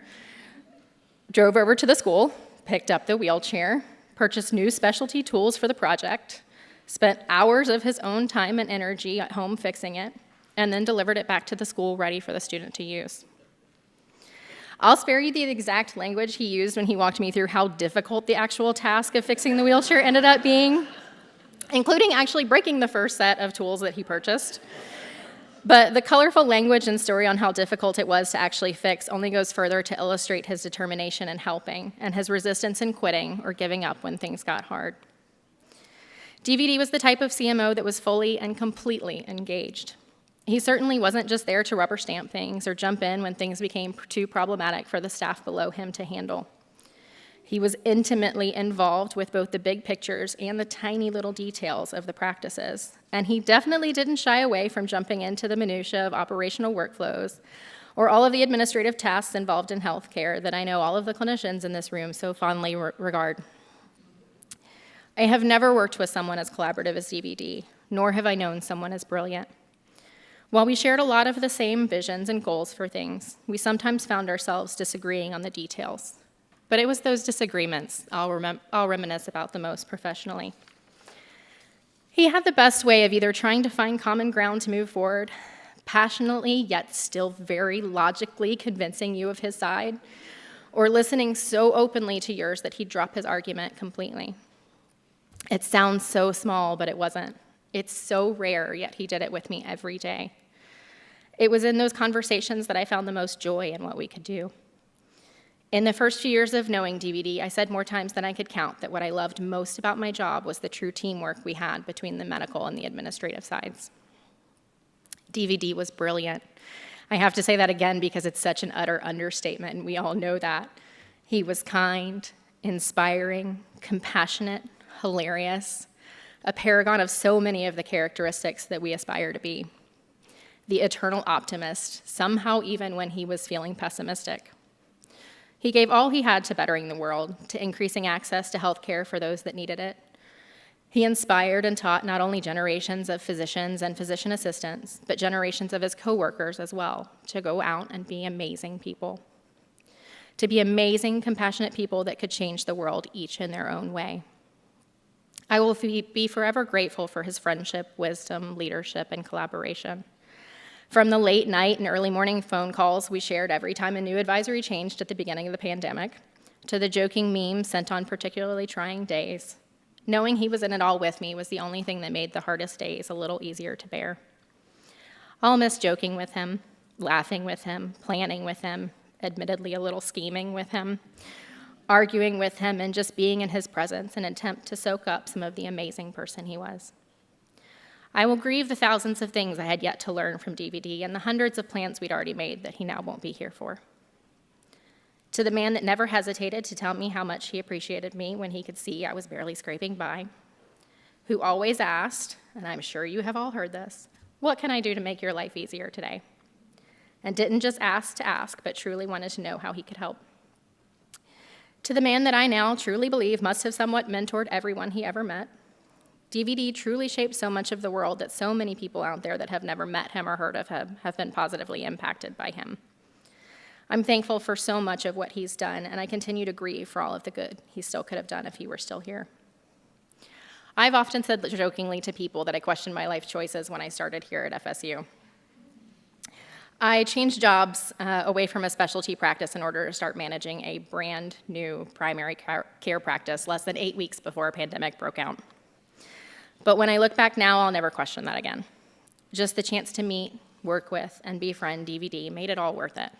drove over to the school, picked up the wheelchair, purchased new specialty tools for the project, spent hours of his own time and energy at home fixing it, and then delivered it back to the school ready for the student to use. I'll spare you the exact language he used when he walked me through how difficult the actual task of fixing the wheelchair ended up being, including actually breaking the first set of tools that he purchased. But the colorful language and story on how difficult it was to actually fix only goes further to illustrate his determination in helping and his resistance in quitting or giving up when things got hard. DVD was the type of CMO that was fully and completely engaged. He certainly wasn't just there to rubber stamp things or jump in when things became too problematic for the staff below him to handle. He was intimately involved with both the big pictures and the tiny little details of the practices, and he definitely didn't shy away from jumping into the minutia of operational workflows or all of the administrative tasks involved in healthcare that I know all of the clinicians in this room so fondly regard. I have never worked with someone as collaborative as DVD, nor have I known someone as brilliant. While we shared a lot of the same visions and goals for things, we sometimes found ourselves disagreeing on the details. But it was those disagreements I'll reminisce about the most professionally. He had the best way of either trying to find common ground to move forward, passionately yet still very logically convincing you of his side, or listening so openly to yours that he'd drop his argument completely. It sounds so small, but it wasn't. It's so rare, yet he did it with me every day. It was in those conversations that I found the most joy in what we could do. In the first few years of knowing DVD, I said more times than I could count that what I loved most about my job was the true teamwork we had between the medical and the administrative sides. DVD was brilliant. I have to say that again because it's such an utter understatement, and we all know that. He was kind, inspiring, compassionate, hilarious, a paragon of so many of the characteristics that we aspire to be. The eternal optimist, somehow even when he was feeling pessimistic. He gave all he had to bettering the world, to increasing access to health care for those that needed it. He inspired and taught not only generations of physicians and physician assistants, but generations of his coworkers as well, to go out and be amazing people. To be amazing, compassionate people that could change the world each in their own way. I will be forever grateful for his friendship, wisdom, leadership, and collaboration. From the late night and early morning phone calls we shared every time a new advisory changed at the beginning of the pandemic, to the joking memes sent on particularly trying days, knowing he was in it all with me was the only thing that made the hardest days a little easier to bear. I'll miss joking with him, laughing with him, planning with him, admittedly a little scheming with him, arguing with him, and just being in his presence in an attempt to soak up some of the amazing person he was. I will grieve the thousands of things I had yet to learn from DVD and the hundreds of plans we'd already made that he now won't be here for. To the man that never hesitated to tell me how much he appreciated me when he could see I was barely scraping by, who always asked, and I'm sure you have all heard this, what can I do to make your life easier today? And didn't just ask to ask, but truly wanted to know how he could help. To the man that I now truly believe must have somewhat mentored everyone he ever met, DVD truly shaped so much of the world that so many people out there that have never met him or heard of him have been positively impacted by him. I'm thankful for so much of what he's done, and I continue to grieve for all of the good he still could have done if he were still here. I've often said jokingly to people that I questioned my life choices when I started here at FSU. I changed jobs away from a specialty practice in order to start managing a brand new primary care practice less than 8 weeks before a pandemic broke out. But when I look back now, I'll never question that again. Just the chance to meet, work with, and befriend DVD made it all worth it.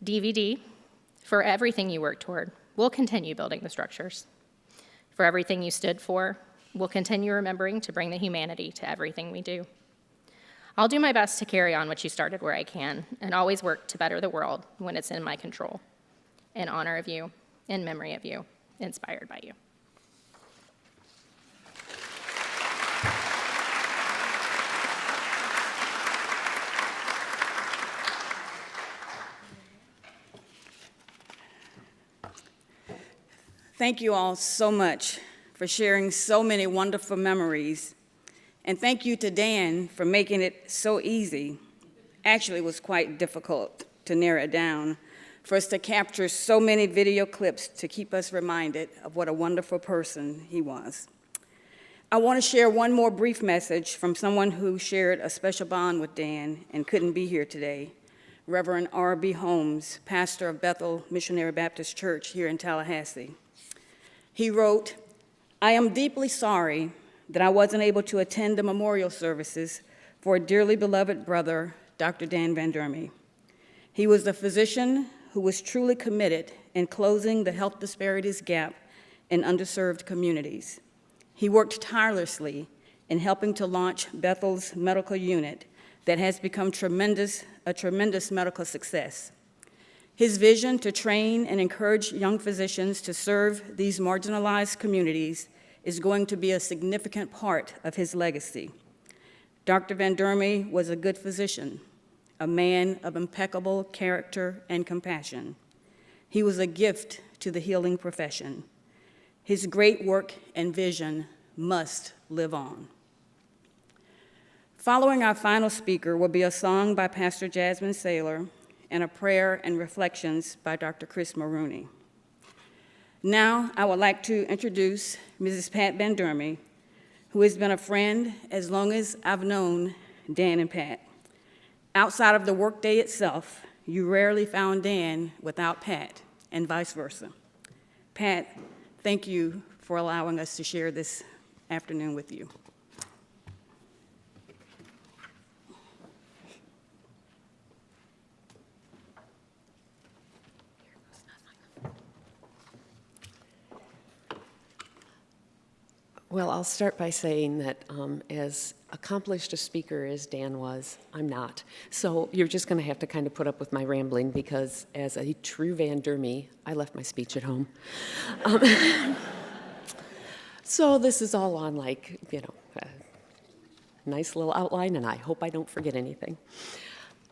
DVD, for everything you worked toward, we'll continue building the structures. For everything you stood for, we'll continue remembering to bring the humanity to everything we do. I'll do my best to carry on what you started where I can, and always work to better the world when it's in my control. In honor of you, in memory of you, inspired by you. Thank you all so much for sharing so many wonderful memories. And thank you to Dan for making it so easy. Actually, it was quite difficult to narrow it down for us to capture so many video clips to keep us reminded of what a wonderful person he was. I want to share one more brief message from someone who shared a special bond with Dan and couldn't be here today, Reverend R.B. Holmes, pastor of Bethel Missionary Baptist Church here in Tallahassee. He wrote, "I am deeply sorry that I wasn't able to attend the memorial services for a dearly beloved brother, Dr. Dan Van Durme. He was a physician who was truly committed in closing the health disparities gap in underserved communities. He worked tirelessly in helping to launch Bethel's medical unit that has become a tremendous medical success. His vision to train and encourage young physicians to serve these marginalized communities is going to be a significant part of his legacy. Dr. Van Durme was a good physician, a man of impeccable character and compassion. He was a gift to the healing profession. His great work and vision must live on." Following our final speaker will be a song by Pastor Jasmine Saylor and a prayer and reflections by Dr. Chris Maroney. Now, I would like to introduce Mrs. Pat Van Durme, who has been a friend as long as I've known Dan and Pat. Outside of the workday itself, you rarely found Dan without Pat, and vice versa. Pat, thank you for allowing us to share this afternoon with you. Well, I'll start by saying that as accomplished a speaker as Dan was, I'm not. So you're just going to have to kind of put up with my rambling because as a true Van Durme, I left my speech at home. So this is all on like, a nice little outline, and I hope I don't forget anything.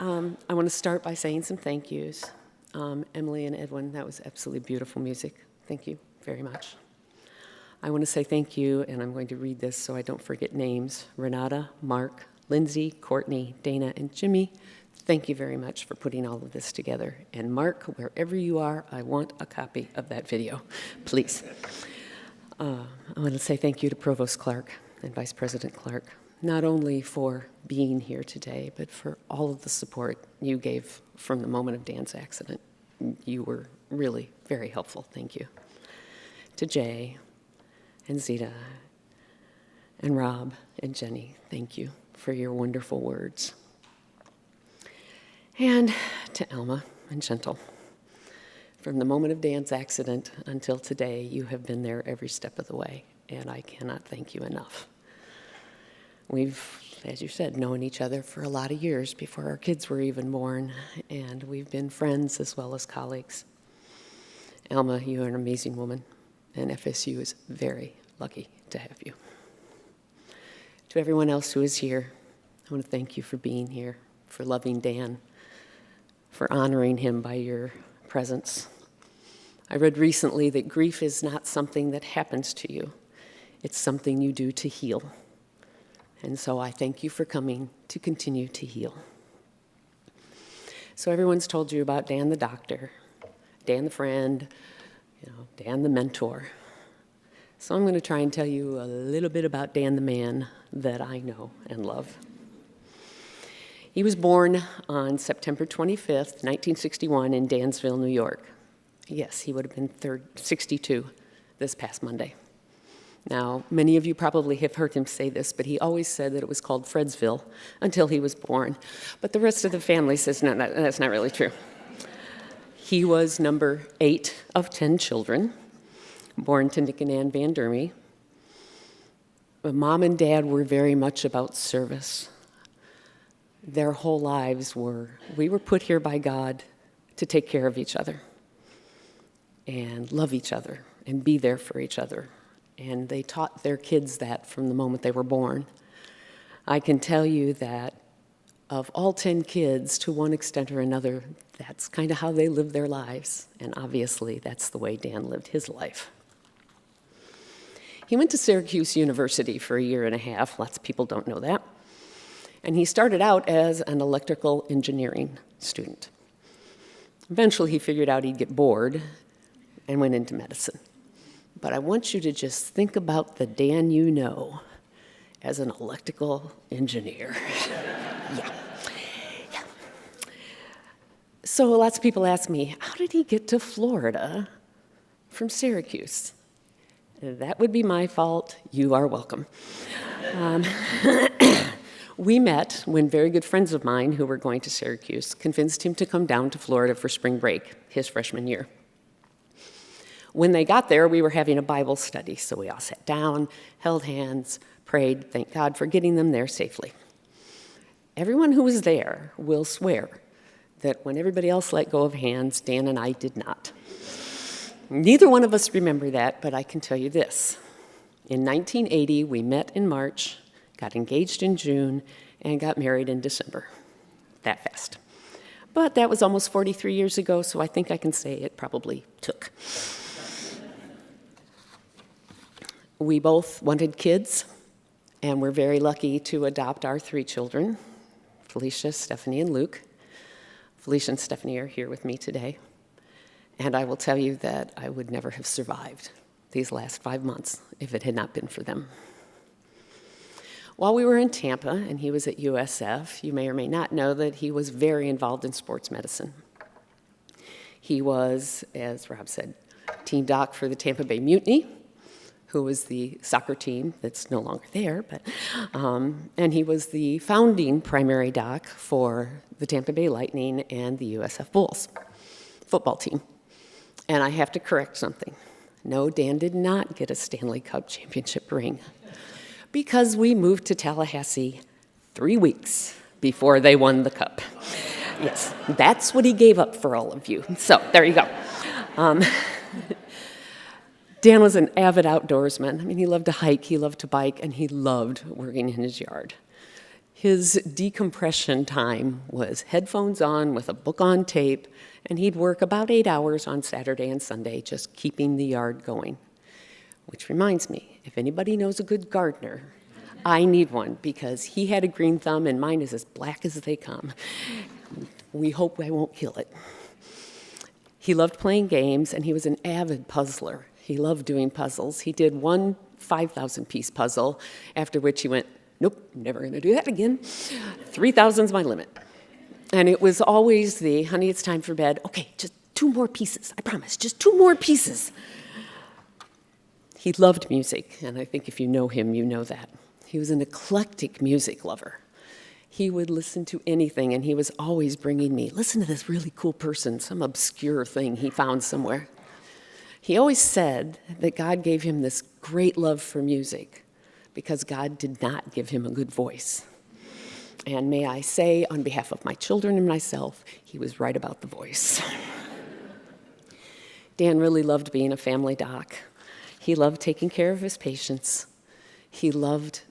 I want to start by saying some thank yous. Emily and Edwin, that was absolutely beautiful music. Thank you very much. I want to say thank you, and I'm going to read this so I don't forget names. Renata, Mark, Lindsay, Courtney, Dana, and Jimmy, thank you very much for putting all of this together. And Mark, wherever you are, I want a copy of that video, please. I want to say thank you to Provost Clark and Vice President Clark, not only for being here today, but for all of the support you gave from the moment of Dan's accident. You were really very helpful. Thank you. To Jay, and Zita, and Rob, and Jenny, thank you for your wonderful words. And to Alma and Gentle, from the moment of Dan's accident until today, you have been there every step of the way, and I cannot thank you enough. We've, as you said, known each other for a lot of years before our kids were even born, and we've been friends as well as colleagues. Alma, you are an amazing woman. And FSU is very lucky to have you. To everyone else who is here, I want to thank you for being here, for loving Dan, for honoring him by your presence. I read recently that grief is not something that happens to you. It's something you do to heal. And so I thank you for coming to continue to heal. So everyone's told you about Dan the doctor, Dan the friend, Dan the mentor. So I'm going to try and tell you a little bit about Dan the man that I know and love. He was born on September 25th, 1961 in Dansville, New York. Yes, he would have been 62 this past Monday. Now, many of you probably have heard him say this, but he always said that it was called Fredsville until he was born. But the rest of the family says, no, that's not really true. He was number 8 of 10 children, born to Nick and Ann Van Durme. But Mom and Dad were very much about service. Their whole lives we were put here by God to take care of each other and love each other and be there for each other. And they taught their kids that from the moment they were born. I can tell you that of all 10 kids, to one extent or another, that's kind of how they live their lives. And obviously, that's the way Dan lived his life. He went to Syracuse University for 1.5 years. Lots of people don't know that. And he started out as an electrical engineering student. Eventually, he figured out he'd get bored and went into medicine. But I want you to just think about the Dan you know as an electrical engineer. Yeah. So lots of people ask me, how did he get to Florida from Syracuse? That would be my fault. You are welcome. We met when very good friends of mine who were going to Syracuse convinced him to come down to Florida for spring break, his freshman year. When they got there, we were having a Bible study, so we all sat down, held hands, prayed, thank God for getting them there safely. Everyone who was there will swear that when everybody else let go of hands, Dan and I did not. Neither one of us remember that, but I can tell you this. In 1980, we met in March, got engaged in June, and got married in December. That fast. But that was almost 43 years ago, so I think I can say it probably took. We both wanted kids, And we're very lucky to adopt our 3 children, Felicia, Stephanie, and Luke. Felicia and Stephanie are here with me today. And I will tell you that I would never have survived these last 5 months if it had not been for them. While we were in Tampa and he was at USF, you may or may not know that he was very involved in sports medicine. He was, as Rob said, team doc for the Tampa Bay Mutiny, who was the soccer team that's no longer there, and he was the founding primary doc for the Tampa Bay Lightning and the USF Bulls football team. And I have to correct something. No, Dan did not get a Stanley Cup championship ring because we moved to Tallahassee 3 weeks before they won the cup. Yes, that's what he gave up for all of you. So there you go. Dan was an avid outdoorsman. I mean, he loved to hike, he loved to bike, and he loved working in his yard. His decompression time was headphones on with a book on tape, and he'd work about 8 hours on Saturday and Sunday, just keeping the yard going. Which reminds me, if anybody knows a good gardener, I need one, because he had a green thumb and mine is as black as they come. We hope I won't kill it. He loved playing games, and he was an avid puzzler. He loved doing puzzles. He did one 5,000-piece puzzle, after which he went, nope, never going to do that again. 3,000's my limit. And it was always the, honey, it's time for bed. Okay, just 2 more pieces, I promise, just 2 more pieces. He loved music, and I think if you know him, you know that. He was an eclectic music lover. He would listen to anything, and he was always bringing me, listen to this really cool person, some obscure thing he found somewhere. He always said that God gave him this great love for music because God did not give him a good voice. And may I say, on behalf of my children and myself, he was right about the voice. Dan really loved being a family doc. He loved taking care of his patients. He loved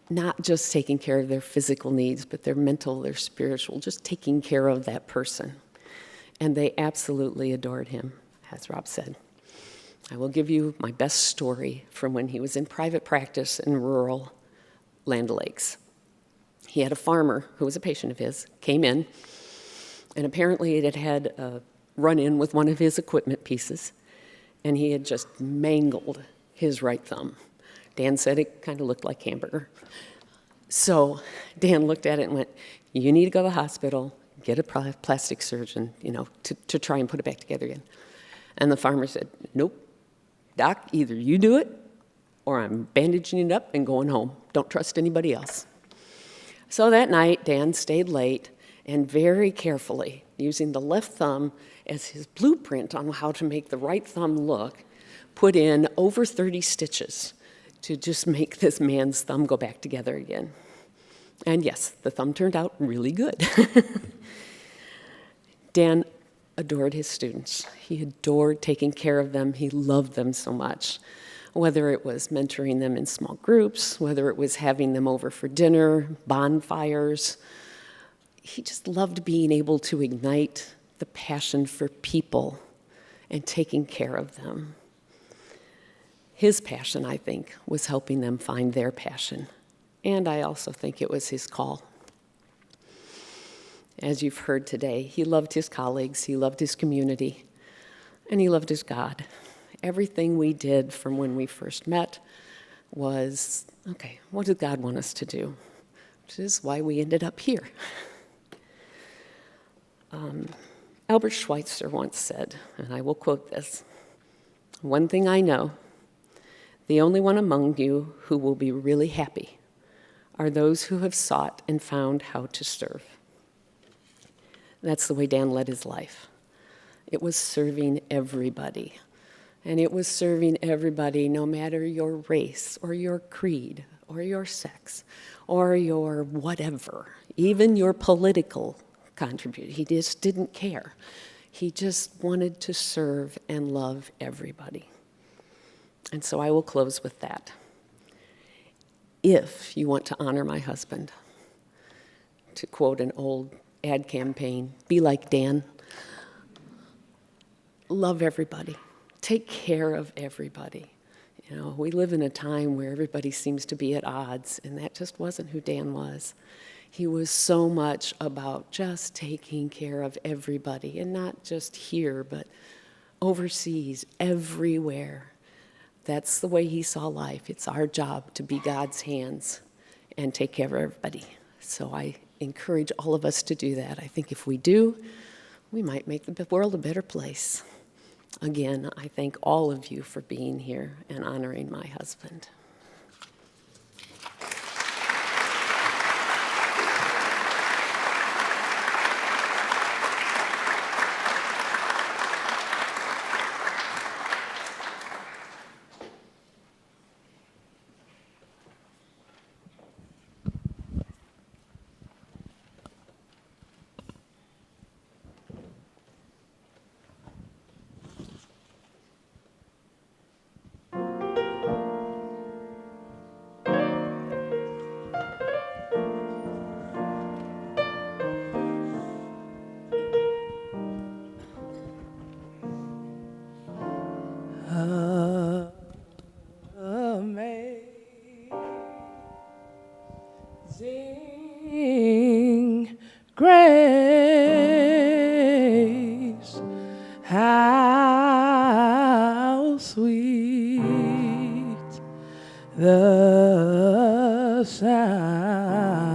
not just taking care of their physical needs, but their mental, their spiritual, just taking care of that person. And they absolutely adored him, as Rob said. I will give you my best story from when he was in private practice in rural Land O'Lakes. He had a farmer who was a patient of his, came in, and apparently it had a run-in with one of his equipment pieces, and he had just mangled his right thumb. Dan said it kind of looked like hamburger. So Dan looked at it and went, you need to go to the hospital, get a plastic surgeon, to try and put it back together again. And the farmer said, nope, Doc, either you do it or I'm bandaging it up and going home. Don't trust anybody else. So that night, Dan stayed late and very carefully, using the left thumb as his blueprint on how to make the right thumb look, put in over 30 stitches to just make this man's thumb go back together again. And yes, the thumb turned out really good. Dan adored his students. He adored taking care of them. He loved them so much. Whether it was mentoring them in small groups, whether it was having them over for dinner, bonfires, he just loved being able to ignite the passion for people and taking care of them. His passion, I think, was helping them find their passion. And I also think it was his call. As you've heard today, he loved his colleagues, he loved his community, and he loved his God. Everything we did from when we first met was, okay, what did God want us to do? Which is why we ended up here. Albert Schweitzer once said, and I will quote this, "One thing I know, the only one among you who will be really happy are those who have sought and found how to serve." That's the way Dan led his life. It was serving everybody. And it was serving everybody no matter your race or your creed or your sex or your whatever, even your political contribution. He just didn't care. He just wanted to serve and love everybody. And so I will close with that. If you want to honor my husband, to quote an old ad campaign, be like Dan. Love everybody. Take care of everybody. You know, we live in a time where everybody seems to be at odds, and that just wasn't who Dan was. He was so much about just taking care of everybody, and not just here, but overseas, everywhere. That's the way he saw life. It's our job to be God's hands and take care of everybody. So I encourage all of us to do that. I think if we do, we might make the world a better place. Again, I thank all of you for being here and honoring my husband. Amazing grace, how sweet the sound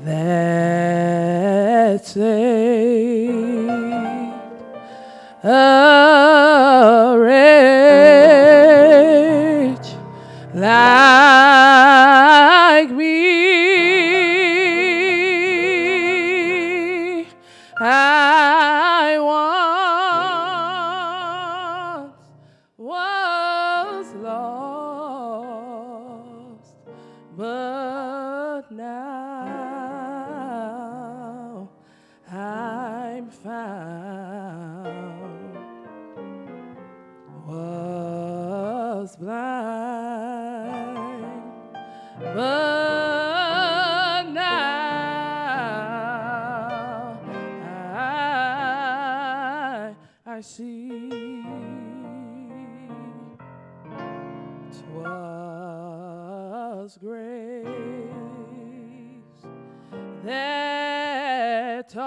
that saved a wretch like me. I once was lost, but now I'm found. Was blind, but now I see. 'Twas grace that taught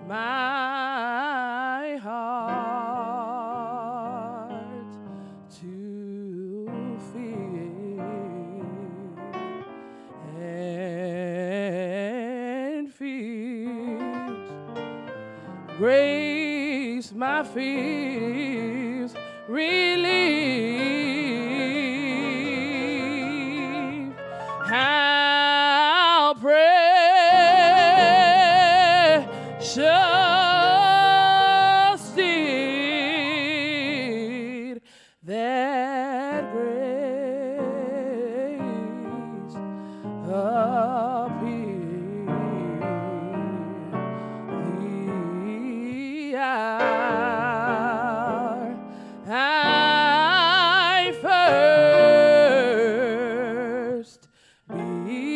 my heart to fear and fears. Grace my fears relieve. How precious did that grace appear the hour I first believed.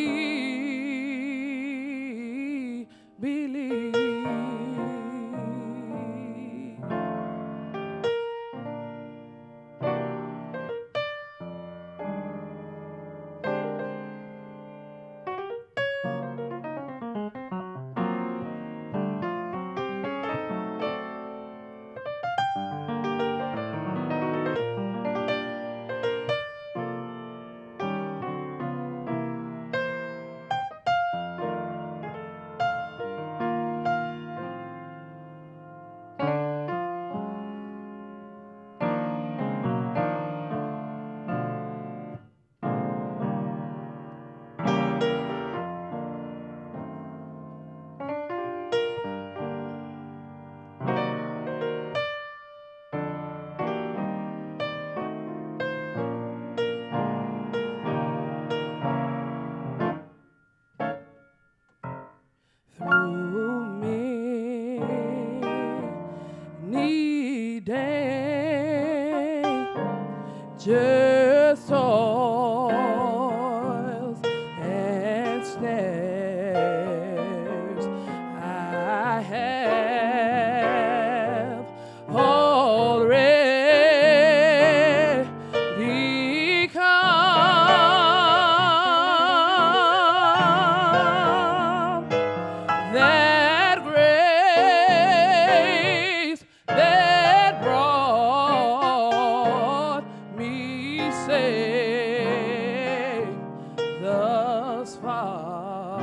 thus far,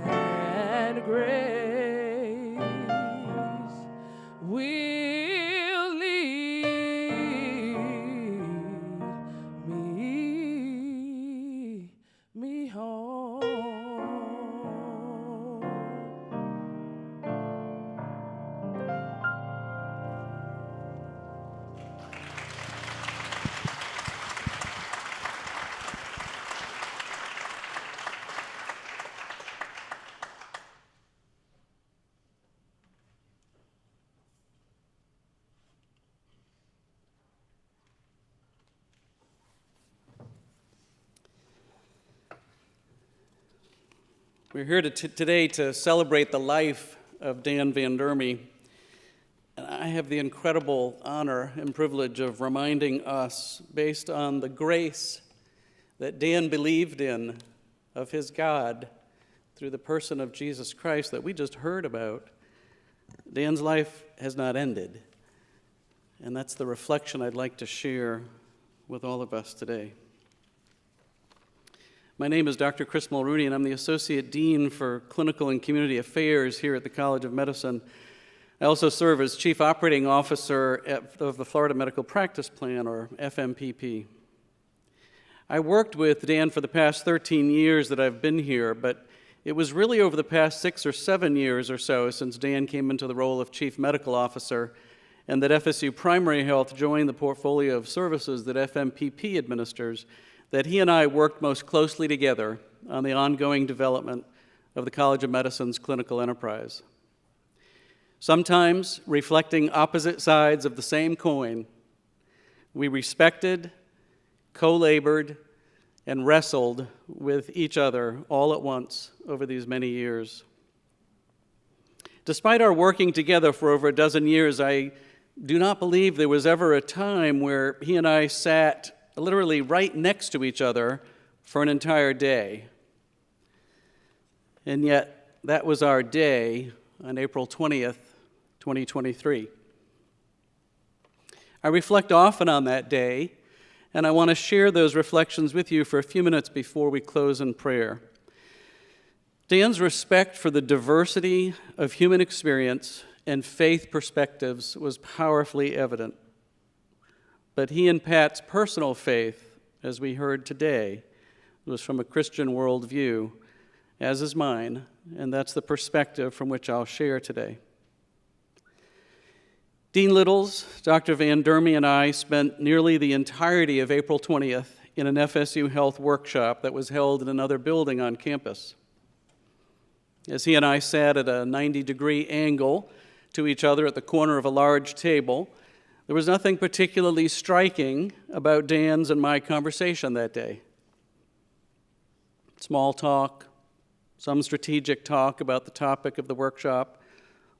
and grace will lead me home. We're here today to celebrate the life of Dan Van Durme, and I have the incredible honor and privilege of reminding us, based on the grace that Dan believed in of his God through the person of Jesus Christ that we just heard about, Dan's life has not ended, and that's the reflection I'd like to share with all of us today. My name is Dr. Chris Mulrooney, and I'm the Associate Dean for Clinical and Community Affairs here at the College of Medicine. I also serve as Chief Operating Officer of the Florida Medical Practice Plan, or FMPP. I worked with Dan for the past 13 years that I've been here, but it was really over the past 6 or 7 years or so since Dan came into the role of Chief Medical Officer, and that FSU Primary Health joined the portfolio of services that FMPP administers, that he and I worked most closely together on the ongoing development of the College of Medicine's clinical enterprise. Sometimes, reflecting opposite sides of the same coin, we respected, co-labored, and wrestled with each other all at once over these many years. Despite our working together for over a dozen years, I do not believe there was ever a time where he and I sat literally right next to each other for an entire day. And yet, that was our day on April 20th, 2023. I reflect often on that day, and I want to share those reflections with you for a few minutes before we close in prayer. Dan's respect for the diversity of human experience and faith perspectives was powerfully evident. But he and Pat's personal faith, as we heard today, was from a Christian worldview, as is mine, and that's the perspective from which I'll share today. Dean Littles, Dr. Van Durme, and I spent nearly the entirety of April 20th in an FSU Health workshop that was held in another building on campus. As he and I sat at a 90-degree angle to each other at the corner of a large table, there was nothing particularly striking about Dan's and my conversation that day. Small talk, some strategic talk about the topic of the workshop,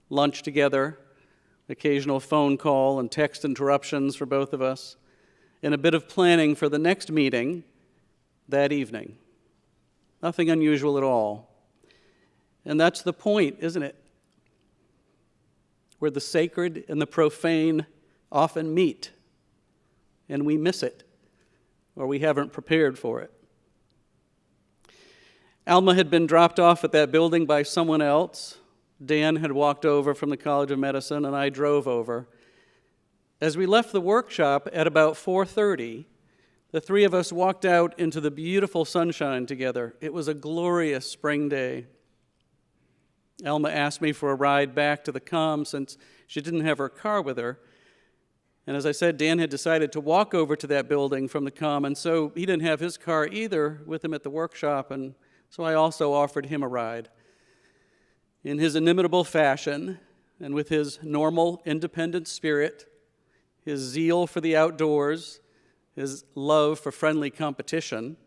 lunch together, occasional phone call and text interruptions for both of us, and a bit of planning for the next meeting that evening. Nothing unusual at all. And that's the point, isn't it? Where the sacred and the profane often meet, and we miss it, or we haven't prepared for it. Alma had been dropped off at that building by someone else. Dan had walked over from the College of Medicine, and I drove over. As we left the workshop at about 4:30, the three of us walked out into the beautiful sunshine together. It was a glorious spring day. Alma asked me for a ride back to the comm since she didn't have her car with her. And as I said, Dan had decided to walk over to that building from the comm, and so he didn't have his car either with him at the workshop, and so I also offered him a ride. In his inimitable fashion, and with his normal independent spirit, his zeal for the outdoors, his love for friendly competition,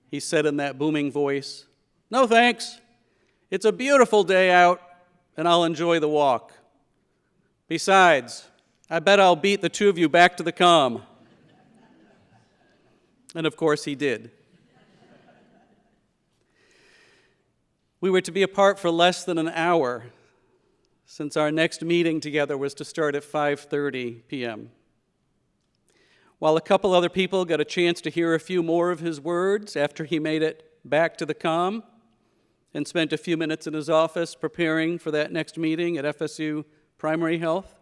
he said in that booming voice, "No thanks, it's a beautiful day out, and I'll enjoy the walk. Besides, I bet I'll beat the two of you back to the comm." And of course he did. We were to be apart for less than an hour, since our next meeting together was to start at 5:30 p.m. while a couple other people got a chance to hear a few more of his words after he made it back to the comm and spent a few minutes in his office preparing for that next meeting at FSU Primary Health.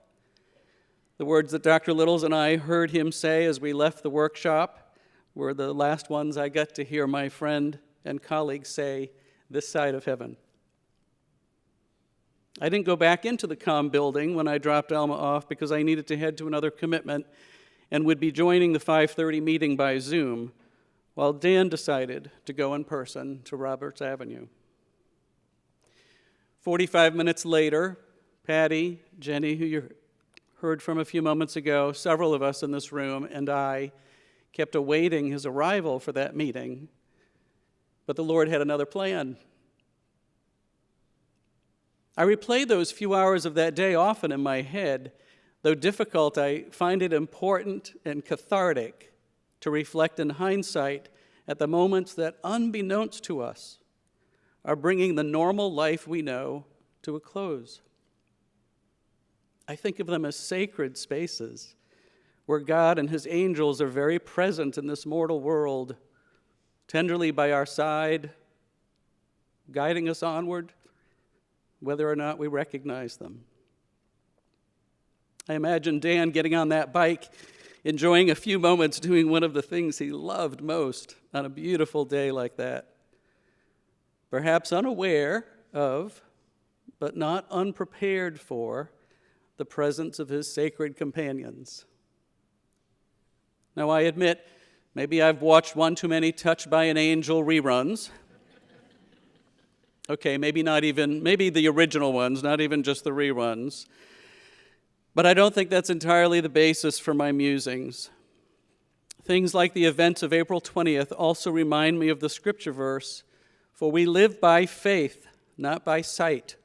The words that Dr. Littles and I heard him say as we left the workshop were the last ones I got to hear my friend and colleague say this side of heaven. I didn't go back into the comm building when I dropped Alma off because I needed to head to another commitment and would be joining the 5:30 meeting by Zoom, while Dan decided to go in person to Roberts Avenue. 45 minutes later, Patty, Jenny, who you heard from a few moments ago, several of us in this room, and I kept awaiting his arrival for that meeting, but the Lord had another plan. I replay those few hours of that day often in my head. Though difficult, I find it important and cathartic to reflect in hindsight at the moments that, unbeknownst to us, are bringing the normal life we know to a close. I think of them as sacred spaces where God and his angels are very present in this mortal world, tenderly by our side, guiding us onward, whether or not we recognize them. I imagine Dan getting on that bike, enjoying a few moments doing one of the things he loved most on a beautiful day like that. Perhaps unaware of, but not unprepared for, the presence of his sacred companions. Now, I admit, maybe I've watched one too many Touched by an Angel reruns. Okay, maybe the original ones, not even just the reruns. But I don't think that's entirely the basis for my musings. Things like the events of April 20th also remind me of the scripture verse, "For we live by faith, not by sight."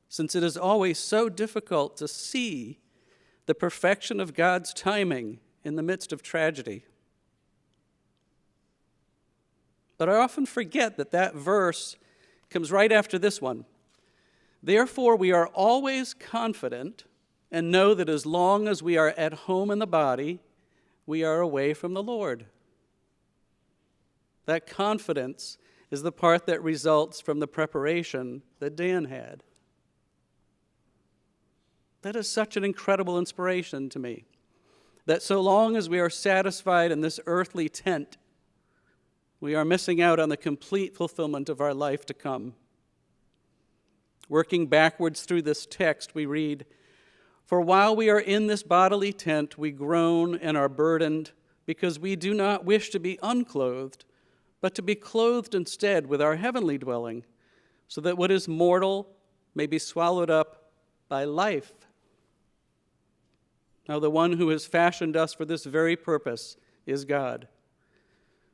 Since it is always so difficult to see the perfection of God's timing in the midst of tragedy. But I often forget that verse comes right after this one. Therefore, we are always confident and know that as long as we are at home in the body, we are away from the Lord. That confidence is the part that results from the preparation that Dan had. That is such an incredible inspiration to me, that so long as we are satisfied in this earthly tent, we are missing out on the complete fulfillment of our life to come. Working backwards through this text, we read, "For while we are in this bodily tent, we groan and are burdened, because we do not wish to be unclothed, but to be clothed instead with our heavenly dwelling, so that what is mortal may be swallowed up by life." Now, the one who has fashioned us for this very purpose is God,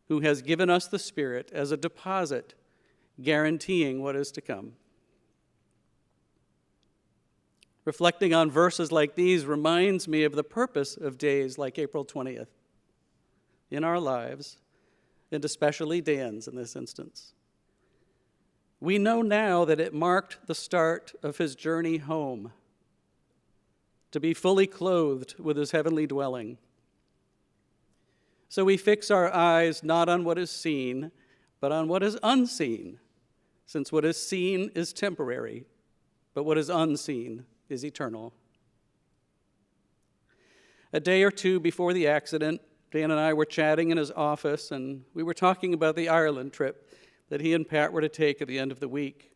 who has given us the Spirit as a deposit, guaranteeing what is to come. Reflecting on verses like these reminds me of the purpose of days like April 20th in our lives, and especially Dan's in this instance. We know now that it marked the start of his journey home, to be fully clothed with his heavenly dwelling. So we fix our eyes not on what is seen, but on what is unseen, since what is seen is temporary, but what is unseen is eternal. A day or two before the accident, Dan and I were chatting in his office, and we were talking about the Ireland trip that he and Pat were to take at the end of the week.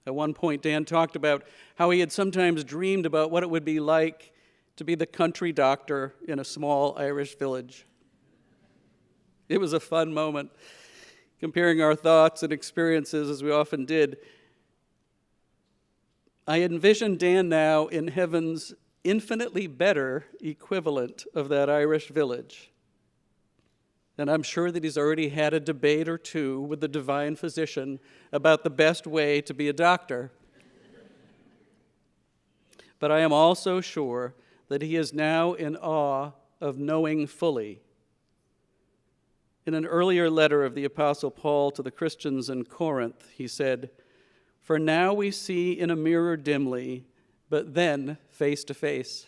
At one point, Dan talked about how he had sometimes dreamed about what it would be like to be the country doctor in a small Irish village. It was a fun moment, comparing our thoughts and experiences as we often did. I envision Dan now in heaven's infinitely better equivalent of that Irish village. And I'm sure that he's already had a debate or two with the divine physician about the best way to be a doctor. But I am also sure that he is now in awe of knowing fully. In an earlier letter of the Apostle Paul to the Christians in Corinth, he said, "For now we see in a mirror dimly, but then face to face."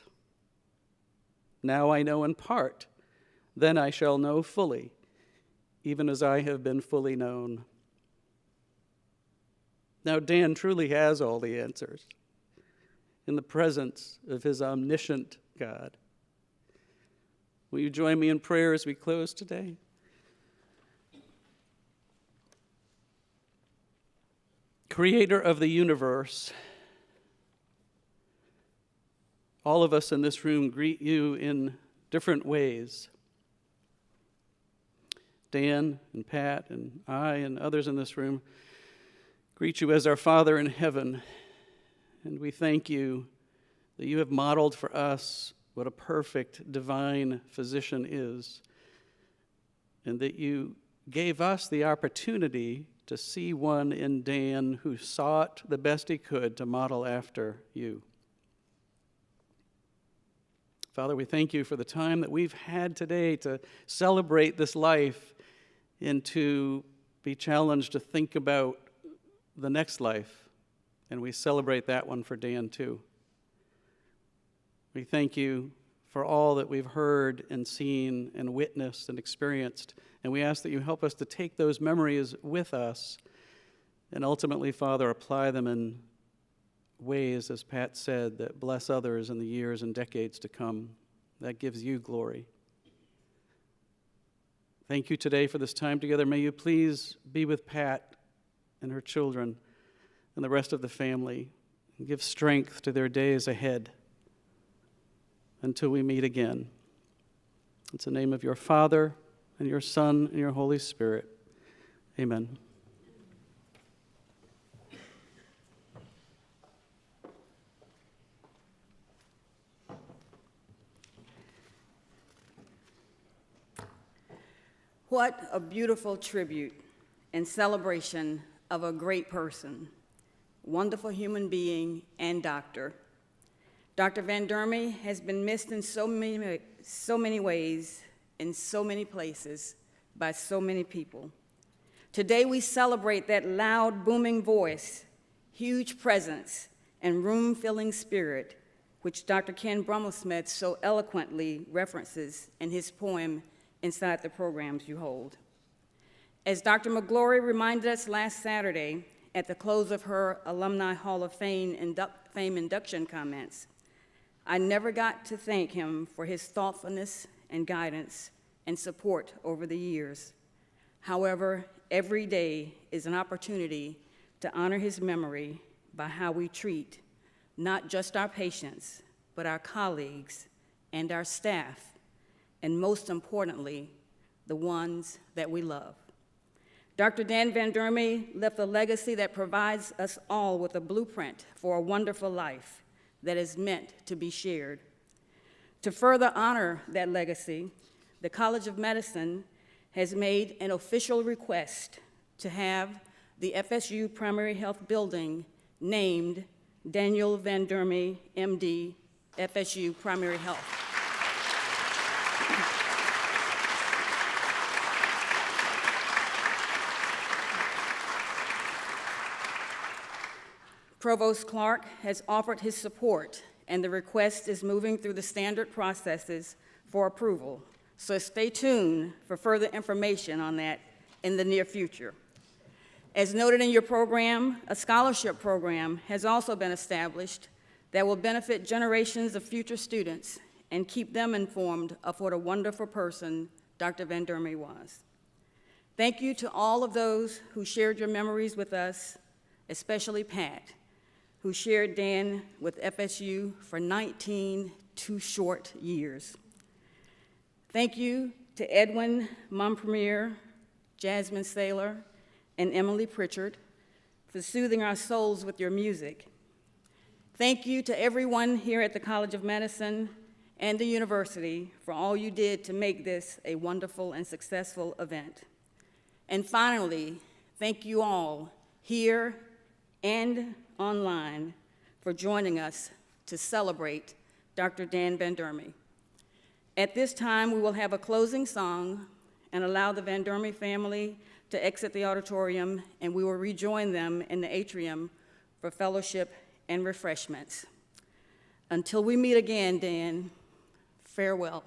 Now I know in part, then I shall know fully, even as I have been fully known. Now, Dan truly has all the answers in the presence of his omniscient God. Will you join me in prayer as we close today? Creator of the universe, all of us in this room greet you in different ways. Dan and Pat and I and others in this room greet you as our Father in heaven, and we thank you that you have modeled for us what a perfect divine physician is, and that you gave us the opportunity to see one in Dan who sought the best he could to model after you. Father, we thank you for the time that we've had today to celebrate this life and to be challenged to think about the next life, and we celebrate that one for Dan too. We thank you for all that we've heard and seen and witnessed and experienced, and we ask that you help us to take those memories with us and ultimately, Father, apply them in ways, as Pat said, that bless others in the years and decades to come. That gives you glory. Thank you today for this time together. May you please be with Pat and her children and the rest of the family and give strength to their days ahead until we meet again. It's the name of your Father and your Son and your Holy Spirit. Amen. What a beautiful tribute and celebration of a great person, wonderful human being, and doctor. Dr. Van Durme has been missed in so many ways, in so many places, by so many people. Today we celebrate that loud, booming voice, huge presence, and room-filling spirit, which Dr. Ken Brumlesmith so eloquently references in his poem, Inside the Programs You Hold. As Dr. McGlory reminded us last Saturday at the close of her Alumni Hall of Fame induction comments, I never got to thank him for his thoughtfulness and guidance and support over the years. However, every day is an opportunity to honor his memory by how we treat not just our patients, but our colleagues and our staff, and most importantly, the ones that we love. Dr. Dan Van Durme left a legacy that provides us all with a blueprint for a wonderful life that is meant to be shared. To further honor that legacy, the College of Medicine has made an official request to have the FSU Primary Health Building named Daniel Van Durme, MD, FSU Primary Health. Provost Clark has offered his support, and the request is moving through the standard processes for approval. So stay tuned for further information on that in the near future. As noted in your program, a scholarship program has also been established that will benefit generations of future students and keep them informed of what a wonderful person Dr. Van Durme was. Thank you to all of those who shared your memories with us, especially Pat, who shared Dan with FSU for 19 too short years. Thank you to Edwin Mompremier, Jasmine Saylor, and Emily Pritchard for soothing our souls with your music. Thank you to everyone here at the College of Medicine and the university for all you did to make this a wonderful and successful event. And finally, thank you all here and online for joining us to celebrate Dr. Dan Van Durme. At this time, we will have a closing song and allow the Van Durme family to exit the auditorium, and we will rejoin them in the atrium for fellowship and refreshments. Until we meet again, Dan, Farewell.